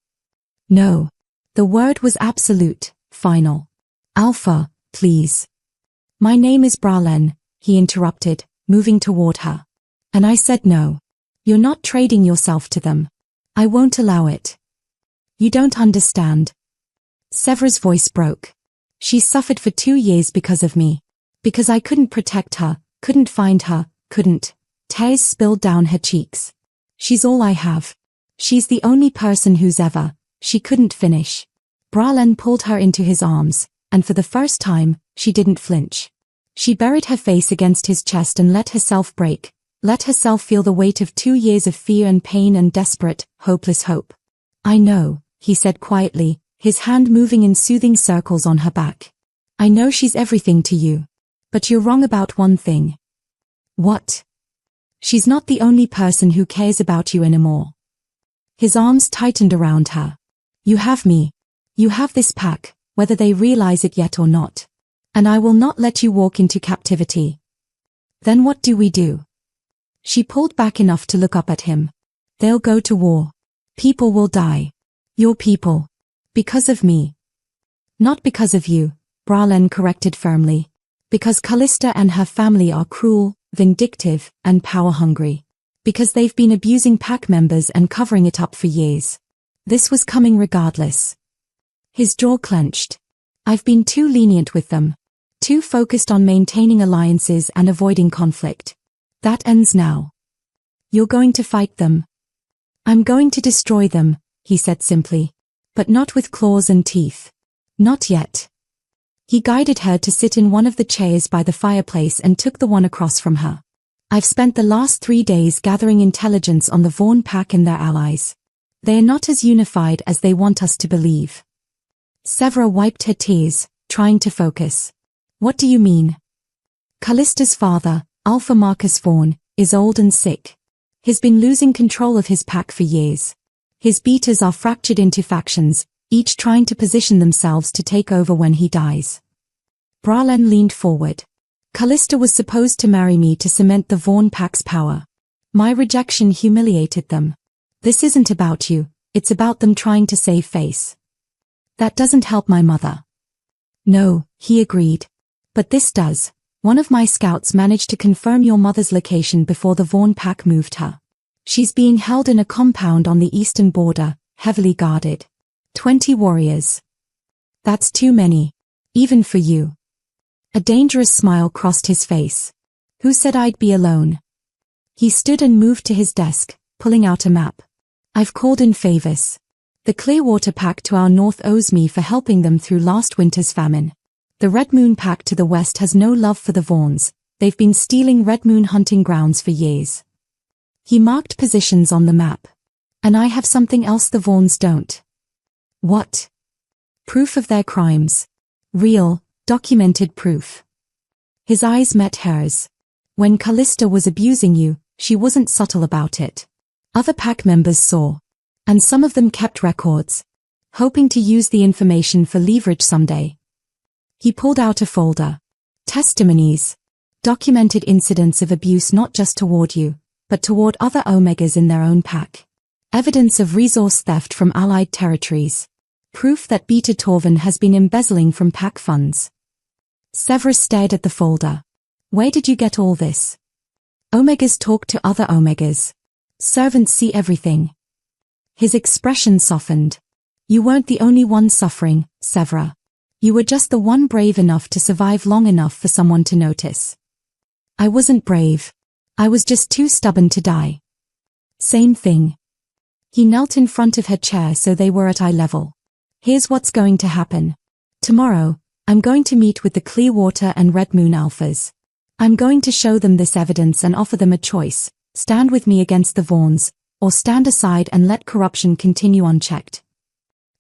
"No." The word was absolute, final. "Alpha, please." "My name is Bralen," he interrupted, moving toward her. "And I said no. You're not trading yourself to them. I won't allow it." "You don't understand." Severa's voice broke. "She suffered for 2 years because of me. Because I couldn't protect her, couldn't find her, couldn't." Tears spilled down her cheeks. "She's all I have. She's the only person who's ever." She couldn't finish. Bralen pulled her into his arms, and for the first time, she didn't flinch. She buried her face against his chest and let herself break, let herself feel the weight of 2 years of fear and pain and desperate, hopeless hope. "I know," he said quietly, his hand moving in soothing circles on her back. "I know she's everything to you. But you're wrong about one thing." "What?" "She's not the only person who cares about you anymore." His arms tightened around her. "You have me. You have this pack, whether they realize it yet or not. And I will not let you walk into captivity." Then what do we do? She pulled back enough to look up at him. They'll go to war. People will die. Your people. Because of me. Not because of you, Bralen corrected firmly. Because Callista and her family are cruel, vindictive, and power-hungry. Because they've been abusing pack members and covering it up for years. This was coming regardless. His jaw clenched. I've been too lenient with them. Too focused on maintaining alliances and avoiding conflict. That ends now. You're going to fight them. I'm going to destroy them, he said simply. But not with claws and teeth. Not yet. He guided her to sit in one of the chairs by the fireplace and took the one across from her. I've spent the last 3 days gathering intelligence on the Vaughn pack and their allies. They are not as unified as they want us to believe. Severa wiped her tears, trying to focus. What do you mean? Callista's father, Alpha Marcus Vaughn, is old and sick. He's been losing control of his pack for years. His beaters are fractured into factions, each trying to position themselves to take over when he dies. Bralen leaned forward. Callista was supposed to marry me to cement the Vaughn pack's power. My rejection humiliated them. This isn't about you, it's about them trying to save face. That doesn't help my mother. No, he agreed. But this does. One of my scouts managed to confirm your mother's location before the Vaughn pack moved her. She's being held in a compound on the eastern border, heavily guarded. 20 warriors. That's too many. Even for you. A dangerous smile crossed his face. Who said I'd be alone? He stood and moved to his desk, pulling out a map. I've called in favors. The Clearwater pack to our north owes me for helping them through last winter's famine. The Red Moon pack to the west has no love for the Vaughns. They've been stealing Red Moon hunting grounds for years. He marked positions on the map. And I have something else the Vaughns don't. What? Proof of their crimes. Real, documented proof. His eyes met hers. When Callista was abusing you, she wasn't subtle about it. Other pack members saw. And some of them kept records. Hoping to use the information for leverage someday. He pulled out a folder. Testimonies. Documented incidents of abuse not just toward you, but toward other Omegas in their own pack. Evidence of resource theft from allied territories. Proof that Beta Torvin has been embezzling from pack funds. Severus stared at the folder. Where did you get all this? Omegas talk to other Omegas. Servants see everything. His expression softened. You weren't the only one suffering, Severa. You were just the one brave enough to survive long enough for someone to notice. I wasn't brave. I was just too stubborn to die. Same thing. He knelt in front of her chair so they were at eye level. Here's what's going to happen. Tomorrow, I'm going to meet with the Clearwater and Red Moon Alphas. I'm going to show them this evidence and offer them a choice. Stand with me against the Vaughns, or stand aside and let corruption continue unchecked.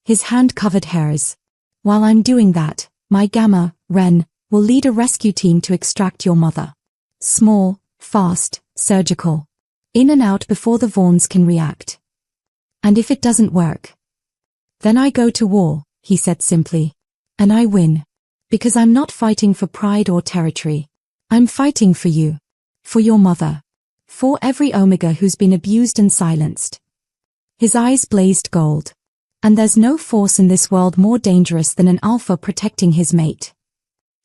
His hand covered hers. While I'm doing that, my Gamma, Ren, will lead a rescue team to extract your mother. Small, fast, surgical. In and out before the Vaughns can react. And if it doesn't work? Then I go to war, he said simply. And I win. Because I'm not fighting for pride or territory. I'm fighting for you. For your mother. For every Omega who's been abused and silenced. His eyes blazed gold. And there's no force in this world more dangerous than an alpha protecting his mate.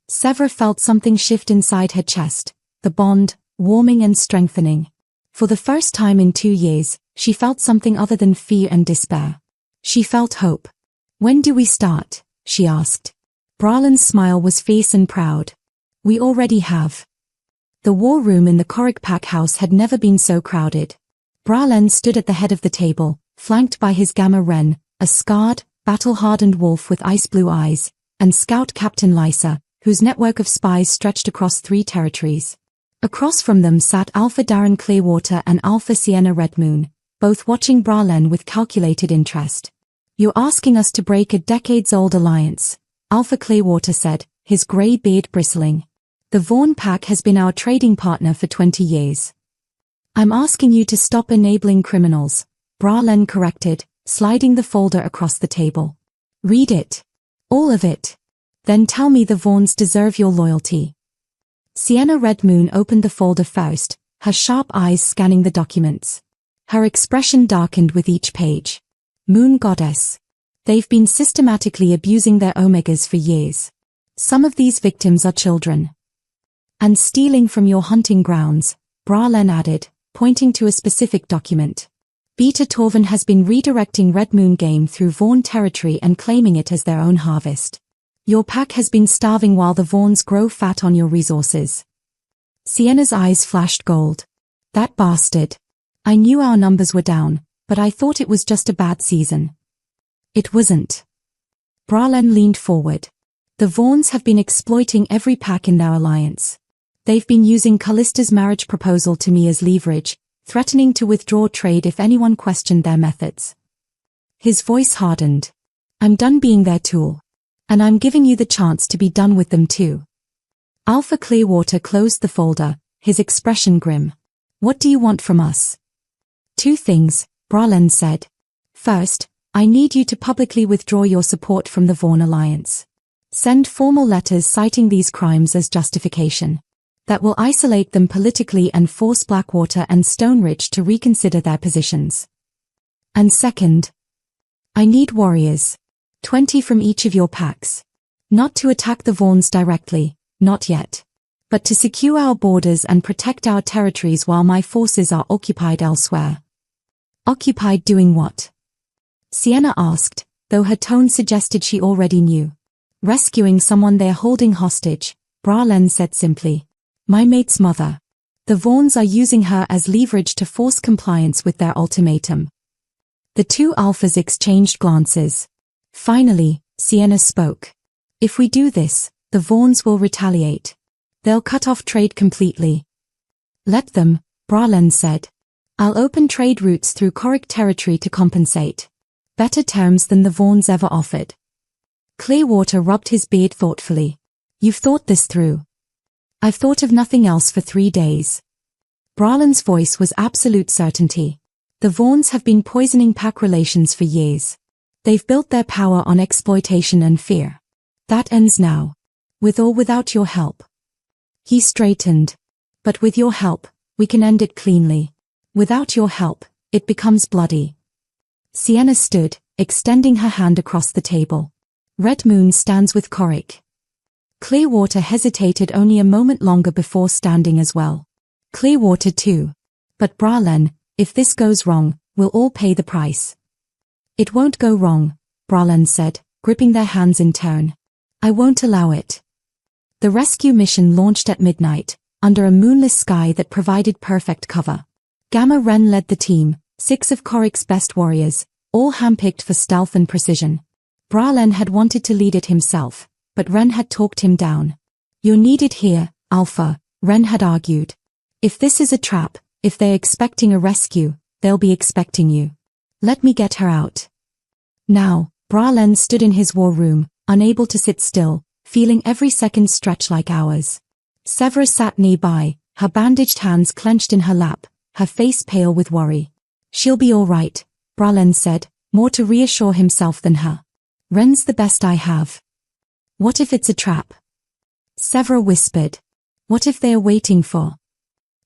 Severa felt something shift inside her chest, the bond, warming and strengthening. For the first time in 2 years, she felt something other than fear and despair. She felt hope. When do we start? She asked. Bralen's smile was fierce and proud. We already have. The war room in the Korik pack house had never been so crowded. Bralen stood at the head of the table, flanked by his Gamma Ren, a scarred, battle-hardened wolf with ice-blue eyes, and Scout Captain Lysa, whose network of spies stretched across 3 territories. Across from them sat Alpha Darren Clearwater and Alpha Sienna Red Moon, both watching Bralen with calculated interest. You're asking us to break a decades-old alliance, Alpha Clearwater said, his grey beard bristling. The Vaughn pack has been our trading partner for 20 years. I'm asking you to stop enabling criminals, Bralen corrected, sliding the folder across the table. Read it. All of it. Then tell me the Vaughns deserve your loyalty. Sienna Red Moon opened the folder first, her sharp eyes scanning the documents. Her expression darkened with each page. Moon Goddess. They've been systematically abusing their omegas for years. Some of these victims are children. And stealing from your hunting grounds, Bralen added, pointing to a specific document. Beta Torvin has been redirecting Red Moon game through Vaughn territory and claiming it as their own harvest. Your pack has been starving while the Vaughns grow fat on your resources. Sienna's eyes flashed gold. That bastard. I knew our numbers were down, but I thought it was just a bad season. It wasn't. Bralen leaned forward. The Vaughns have been exploiting every pack in their alliance. They've been using Callista's marriage proposal to me as leverage, threatening to withdraw trade if anyone questioned their methods. His voice hardened. I'm done being their tool. And I'm giving you the chance to be done with them too. Alpha Clearwater closed the folder, his expression grim. What do you want from us? 2 things, Bralen said. First, I need you to publicly withdraw your support from the Vaughn Alliance. Send formal letters citing these crimes as justification. That will isolate them politically and force Blackwater and Stone Ridge to reconsider their positions. And second, I need warriors. 20 from each of your packs. Not to attack the Vaughns directly, not yet. But to secure our borders and protect our territories while my forces are occupied elsewhere. Occupied doing what? Sienna asked, though her tone suggested she already knew. Rescuing someone they're holding hostage, Bralen said simply. My mate's mother. The Vaughns are using her as leverage to force compliance with their ultimatum. The 2 alphas exchanged glances. Finally, Sienna spoke. If we do this, the Vaughns will retaliate. They'll cut off trade completely. Let them, Bralen said. I'll open trade routes through Korik territory to compensate. Better terms than the Vaughns ever offered. Clearwater rubbed his beard thoughtfully. You've thought this through. I've thought of nothing else for 3 days. Bralen's voice was absolute certainty. The Vaughns have been poisoning pack relations for years. They've built their power on exploitation and fear. That ends now. With or without your help. He straightened. But with your help, we can end it cleanly. Without your help, it becomes bloody. Sienna stood, extending her hand across the table. Red Moon stands with Korik. Clearwater hesitated only a moment longer before standing as well. Clearwater too. But Bralen, if this goes wrong, we'll all pay the price. It won't go wrong, Bralen said, gripping their hands in turn. I won't allow it. The rescue mission launched at midnight, under a moonless sky that provided perfect cover. Gamma Ren led the team, 6 of Korik's best warriors, all handpicked for stealth and precision. Bralen had wanted to lead it himself, but Ren had talked him down. You're needed here, Alpha, Ren had argued. If this is a trap, if they're expecting a rescue, they'll be expecting you. Let me get her out. Now, Bralen stood in his war room, unable to sit still, feeling every second stretch like hours. Severa sat nearby, her bandaged hands clenched in her lap, her face pale with worry. She'll be all right, Bralen said, more to reassure himself than her. Ren's the best I have. What if it's a trap? Severa whispered. What if they are waiting for?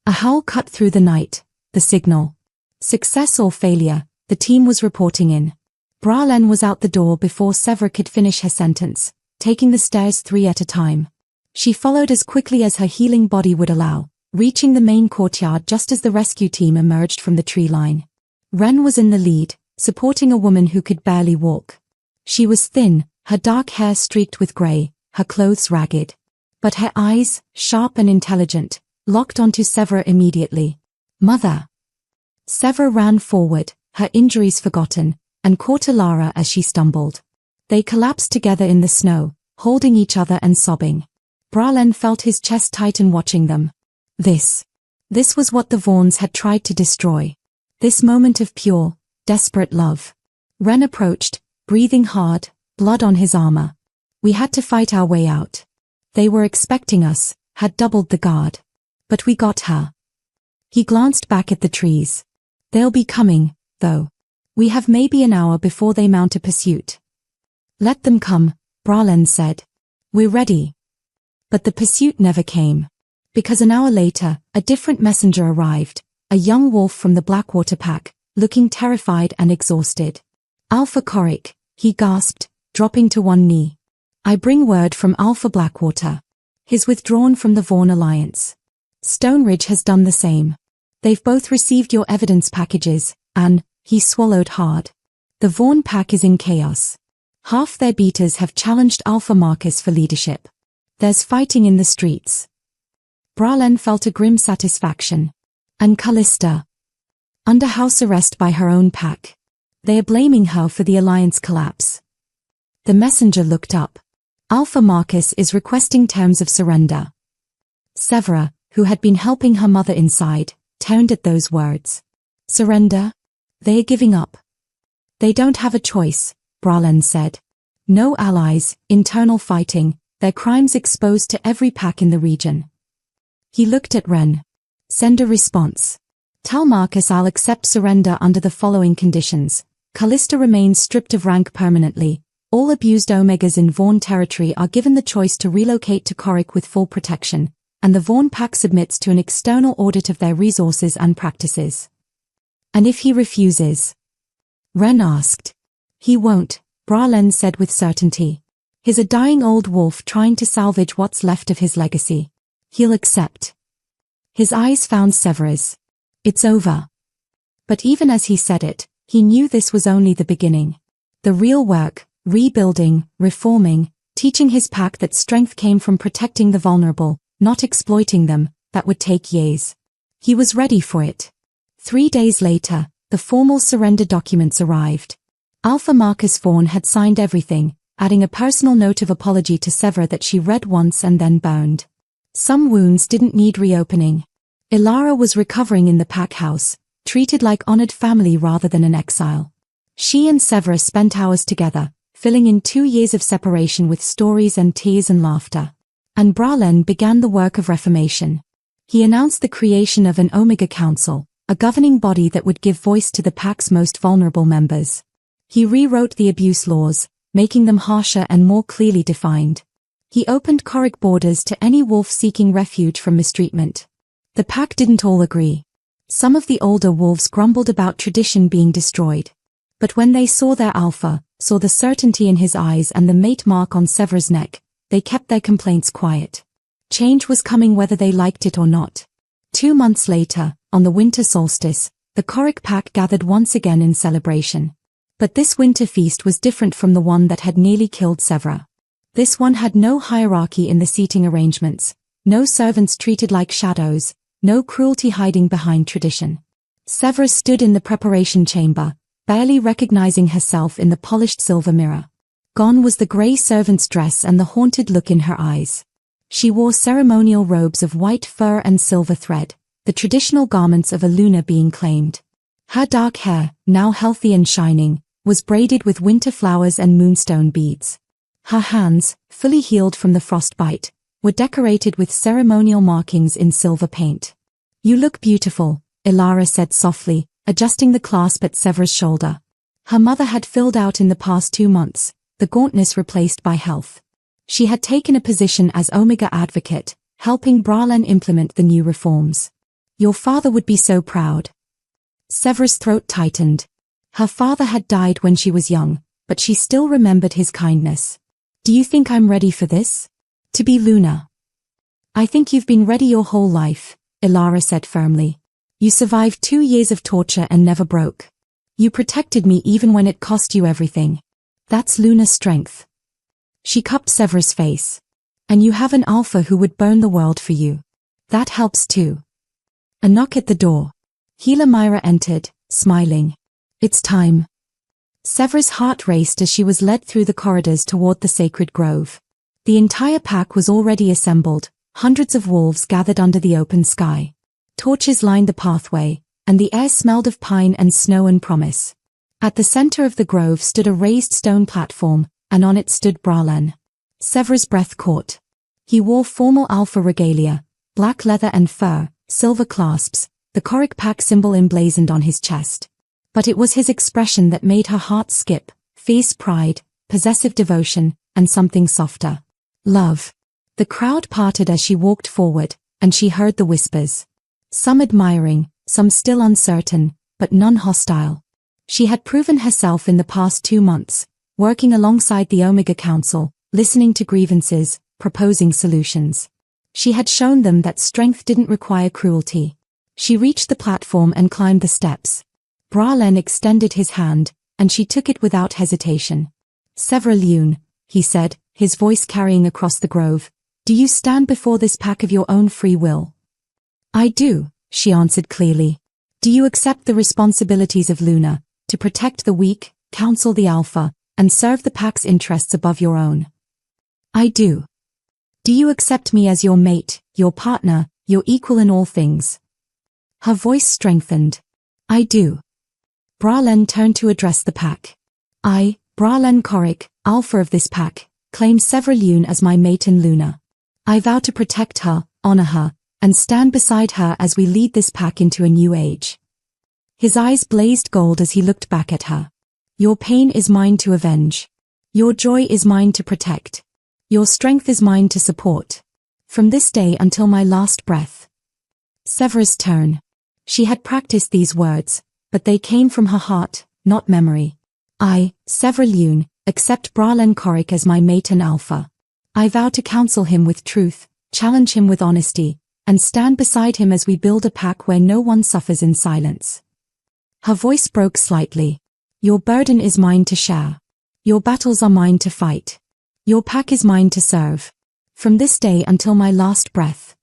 A howl cut through the night, the signal. Success or failure, the team was reporting in. Bralen was out the door before Severa could finish her sentence, taking the stairs 3 at a time. She followed as quickly as her healing body would allow, reaching the main courtyard just as the rescue team emerged from the tree line. Ren was in the lead, supporting a woman who could barely walk. She was thin, her dark hair streaked with grey, her clothes ragged. But her eyes, sharp and intelligent, locked onto Severa immediately. Mother! Severa ran forward, her injuries forgotten, and caught Alara as she stumbled. They collapsed together in the snow, holding each other and sobbing. Bralen felt his chest tighten watching them. This was what the Vaughns had tried to destroy. This moment of pure, desperate love. Ren approached, breathing hard, blood on his armor. We had to fight our way out. They were expecting us, had doubled the guard. But we got her. He glanced back at the trees. They'll be coming, though. We have maybe an hour before they mount a pursuit. Let them come, Bralen said. We're ready. But the pursuit never came. Because an hour later, a different messenger arrived, a young wolf from the Blackwater pack, looking terrified and exhausted. Alpha Coric, he gasped, dropping to one knee. I bring word from Alpha Blackwater. He's withdrawn from the Vaughn Alliance. Stoneridge has done the same. They've both received your evidence packages, and, he swallowed hard. The Vaughn pack is in chaos. Half their beaters have challenged Alpha Marcus for leadership. There's fighting in the streets. Bralen felt a grim satisfaction. And Callista. Under house arrest by her own pack. They are blaming her for the Alliance collapse. The messenger looked up. Alpha Marcus is requesting terms of surrender. Severa, who had been helping her mother inside, turned at those words. Surrender? They are giving up. They don't have a choice, Bralen said. No allies, internal fighting, their crimes exposed to every pack in the region. He looked at Ren. Send a response. Tell Marcus I'll accept surrender under the following conditions. Callista remains stripped of rank permanently. All abused Omegas in Vaughn territory are given the choice to relocate to Coric with full protection, and the Vaughn pack submits to an external audit of their resources and practices. And if he refuses? Ren asked. He won't, Bralen said with certainty. He's a dying old wolf trying to salvage what's left of his legacy. He'll accept. His eyes found Severa's. It's over. But even as he said it, he knew this was only the beginning. The real work, rebuilding, reforming, teaching his pack that strength came from protecting the vulnerable, not exploiting them, that would take years. He was ready for it. 3 days later, the formal surrender documents arrived. Alpha Marcus Vaughn had signed everything, adding a personal note of apology to Severa that she read once and then burned. Some wounds didn't need reopening. Ilara was recovering in the pack house, treated like honored family rather than an exile. She and Severa spent hours together, filling in 2 years of separation with stories and tears and laughter. And Bralen began the work of reformation. He announced the creation of an Omega Council, a governing body that would give voice to the pack's most vulnerable members. He rewrote the abuse laws, making them harsher and more clearly defined. He opened Coric borders to any wolf seeking refuge from mistreatment. The pack didn't all agree. Some of the older wolves grumbled about tradition being destroyed. But when they saw their alpha, saw the certainty in his eyes and the mate mark on Severa's neck, they kept their complaints quiet. Change was coming whether they liked it or not. 2 months later, on the winter solstice, the Coric pack gathered once again in celebration. But this winter feast was different from the one that had nearly killed Severa. This one had no hierarchy in the seating arrangements, no servants treated like shadows, no cruelty hiding behind tradition. Severa stood in the preparation chamber, barely recognizing herself in the polished silver mirror. Gone was the grey servant's dress and the haunted look in her eyes. She wore ceremonial robes of white fur and silver thread, the traditional garments of a Luna being claimed. Her dark hair, now healthy and shining, was braided with winter flowers and moonstone beads. Her hands, fully healed from the frostbite, were decorated with ceremonial markings in silver paint. You look beautiful, Ilara said softly, adjusting the clasp at Severa's shoulder. Her mother had filled out in the past 2 months, the gauntness replaced by health. She had taken a position as Omega advocate, helping Bralen implement the new reforms. Your father would be so proud. Severa's throat tightened. Her father had died when she was young, but she still remembered his kindness. Do you think I'm ready for this? To be Luna? I think you've been ready your whole life, Ilara said firmly. You survived 2 years of torture and never broke. You protected me even when it cost you everything. That's Luna's strength. She cupped Severa's face. And you have an alpha who would burn the world for you. That helps too. A knock at the door. Healer Myra entered, smiling. It's time. Severa's heart raced as she was led through the corridors toward the sacred grove. The entire pack was already assembled, hundreds of wolves gathered under the open sky. Torches lined the pathway, and the air smelled of pine and snow and promise. At the center of the grove stood a raised stone platform, and on it stood Bralen. Severa's breath caught. He wore formal alpha regalia, black leather and fur, silver clasps, the Coric pack symbol emblazoned on his chest. But it was his expression that made her heart skip, fierce pride, possessive devotion, and something softer. Love. The crowd parted as she walked forward, and she heard the whispers. Some admiring, some still uncertain, but none hostile. She had proven herself in the past 2 months, working alongside the Omega Council, listening to grievances, proposing solutions. She had shown them that strength didn't require cruelty. She reached the platform and climbed the steps. Bralen extended his hand, and she took it without hesitation. Several Lune, he said, his voice carrying across the grove, do you stand before this pack of your own free will? I do, she answered clearly. Do you accept the responsibilities of Luna, to protect the weak, counsel the alpha, and serve the pack's interests above your own? I do. Do you accept me as your mate, your partner, your equal in all things? Her voice strengthened. I do. Bralen turned to address the pack. I, Bralen Korik, alpha of this pack, claim Severalune as my mate in Luna. I vow to protect her, honor her, and stand beside her as we lead this pack into a new age. His eyes blazed gold as he looked back at her. Your pain is mine to avenge. Your joy is mine to protect. Your strength is mine to support. From this day until my last breath. Severa's turn. She had practiced these words, but they came from her heart, not memory. I, Severalune, accept Bralen Korik as my mate and alpha. I vow to counsel him with truth, challenge him with honesty, and stand beside him as we build a pack where no one suffers in silence. Her voice broke slightly. Your burden is mine to share. Your battles are mine to fight. Your pack is mine to serve. From this day until my last breath.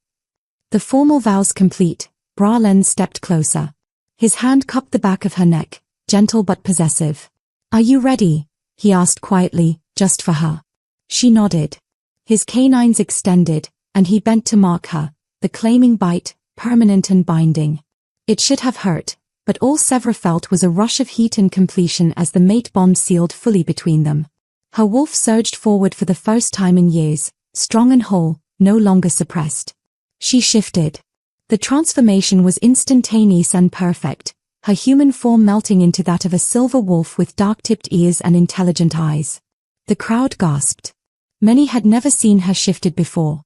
The formal vows complete, Bralen stepped closer. His hand cupped the back of her neck, gentle but possessive. Are you ready? He asked quietly, just for her. She nodded. His canines extended, and he bent to mark her, the claiming bite, permanent and binding. It should have hurt, but all Severa felt was a rush of heat and completion as the mate bond sealed fully between them. Her wolf surged forward for the first time in years, strong and whole, no longer suppressed. She shifted. The transformation was instantaneous and perfect, her human form melting into that of a silver wolf with dark-tipped ears and intelligent eyes. The crowd gasped. Many had never seen her shifted before.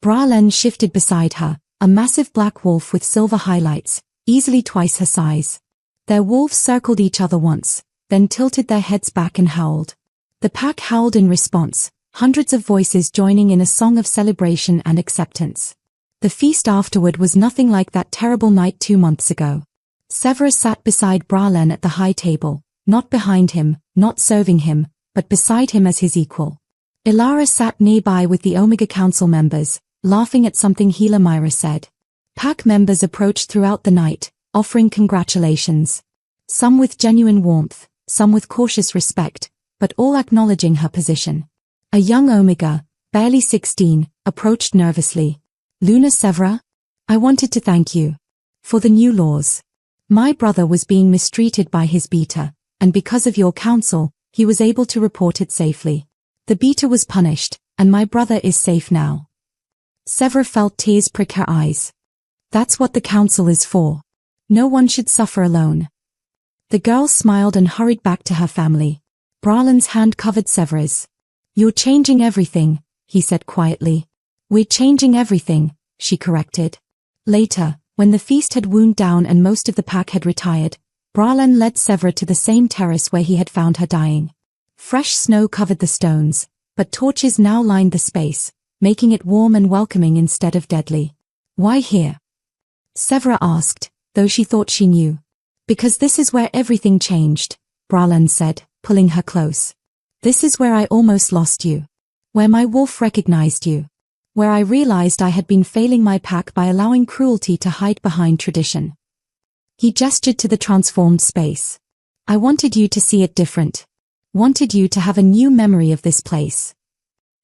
Bralen shifted beside her, a massive black wolf with silver highlights, easily twice her size. Their wolves circled each other once, then tilted their heads back and howled. The pack howled in response, hundreds of voices joining in a song of celebration and acceptance. The feast afterward was nothing like that terrible night 2 months ago. Severa sat beside Bralen at the high table, not behind him, not serving him, but beside him as his equal. Ilara sat nearby with the Omega Council members, laughing at something Healer Myra said. Pack members approached throughout the night, offering congratulations. Some with genuine warmth, some with cautious respect, but all acknowledging her position. A young Omega, barely 16, approached nervously. Luna Severa? I wanted to thank you. For the new laws. My brother was being mistreated by his beta, and because of your counsel, he was able to report it safely. The beta was punished, and my brother is safe now. Severa felt tears prick her eyes. That's what the council is for. No one should suffer alone. The girl smiled and hurried back to her family. Bralen's hand covered Severa's. You're changing everything, he said quietly. We're changing everything, she corrected. Later, when the feast had wound down and most of the pack had retired, Bralen led Severa to the same terrace where he had found her dying. Fresh snow covered the stones, but torches now lined the space, making it warm and welcoming instead of deadly. Why here? Severa asked, though she thought she knew. Because this is where everything changed, Bralen said, pulling her close. This is where I almost lost you. Where my wolf recognized you. Where I realized I had been failing my pack by allowing cruelty to hide behind tradition. He gestured to the transformed space. I wanted you to see it different. Wanted you to have a new memory of this place.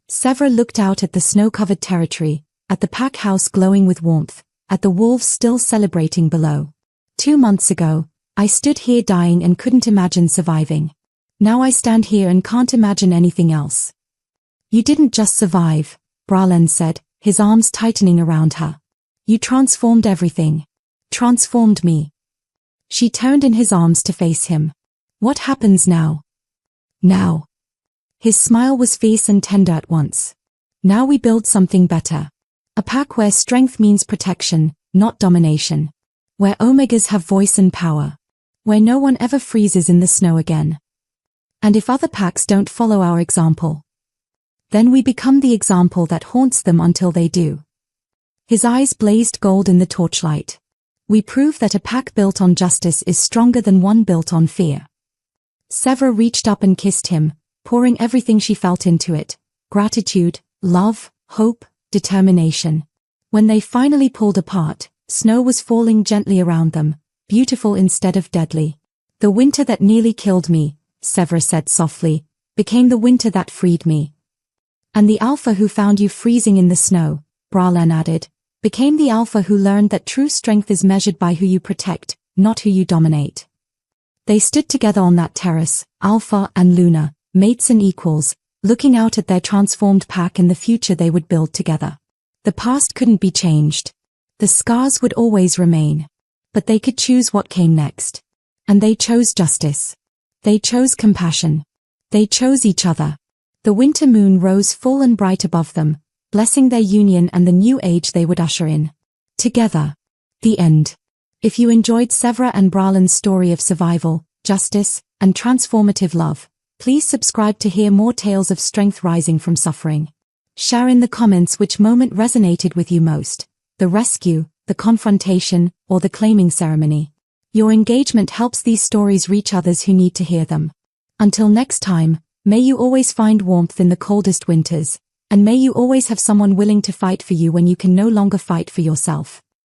Severa looked out at the snow-covered territory, at the pack house glowing with warmth, at the wolves still celebrating below. 2 months ago, I stood here dying and couldn't imagine surviving. Now I stand here and can't imagine anything else. You didn't just survive, Bralen said, his arms tightening around her. You transformed everything. Transformed me. She turned in his arms to face him. What happens now? Now. His smile was fierce and tender at once. Now we build something better. A pack where strength means protection, not domination. Where omegas have voice and power. Where no one ever freezes in the snow again. And if other packs don't follow our example, then we become the example that haunts them until they do. His eyes blazed gold in the torchlight. We prove that a pack built on justice is stronger than one built on fear. Severa reached up and kissed him, pouring everything she felt into it. Gratitude, love, hope, determination. When they finally pulled apart, snow was falling gently around them, beautiful instead of deadly. The winter that nearly killed me, Severa said softly, became the winter that freed me. And the alpha who found you freezing in the snow, Bralan added, became the alpha who learned that true strength is measured by who you protect, not who you dominate. They stood together on that terrace, Alpha and Luna, mates and equals, looking out at their transformed pack and the future they would build together. The past couldn't be changed. The scars would always remain. But they could choose what came next. And they chose justice. They chose compassion. They chose each other. The winter moon rose full and bright above them, blessing their union and the new age they would usher in. Together. The end. If you enjoyed Severa and Bralan's story of survival, justice, and transformative love, please subscribe to hear more tales of strength rising from suffering. Share in the comments which moment resonated with you most, the rescue, the confrontation, or the claiming ceremony. Your engagement helps these stories reach others who need to hear them. Until next time, may you always find warmth in the coldest winters, and may you always have someone willing to fight for you when you can no longer fight for yourself.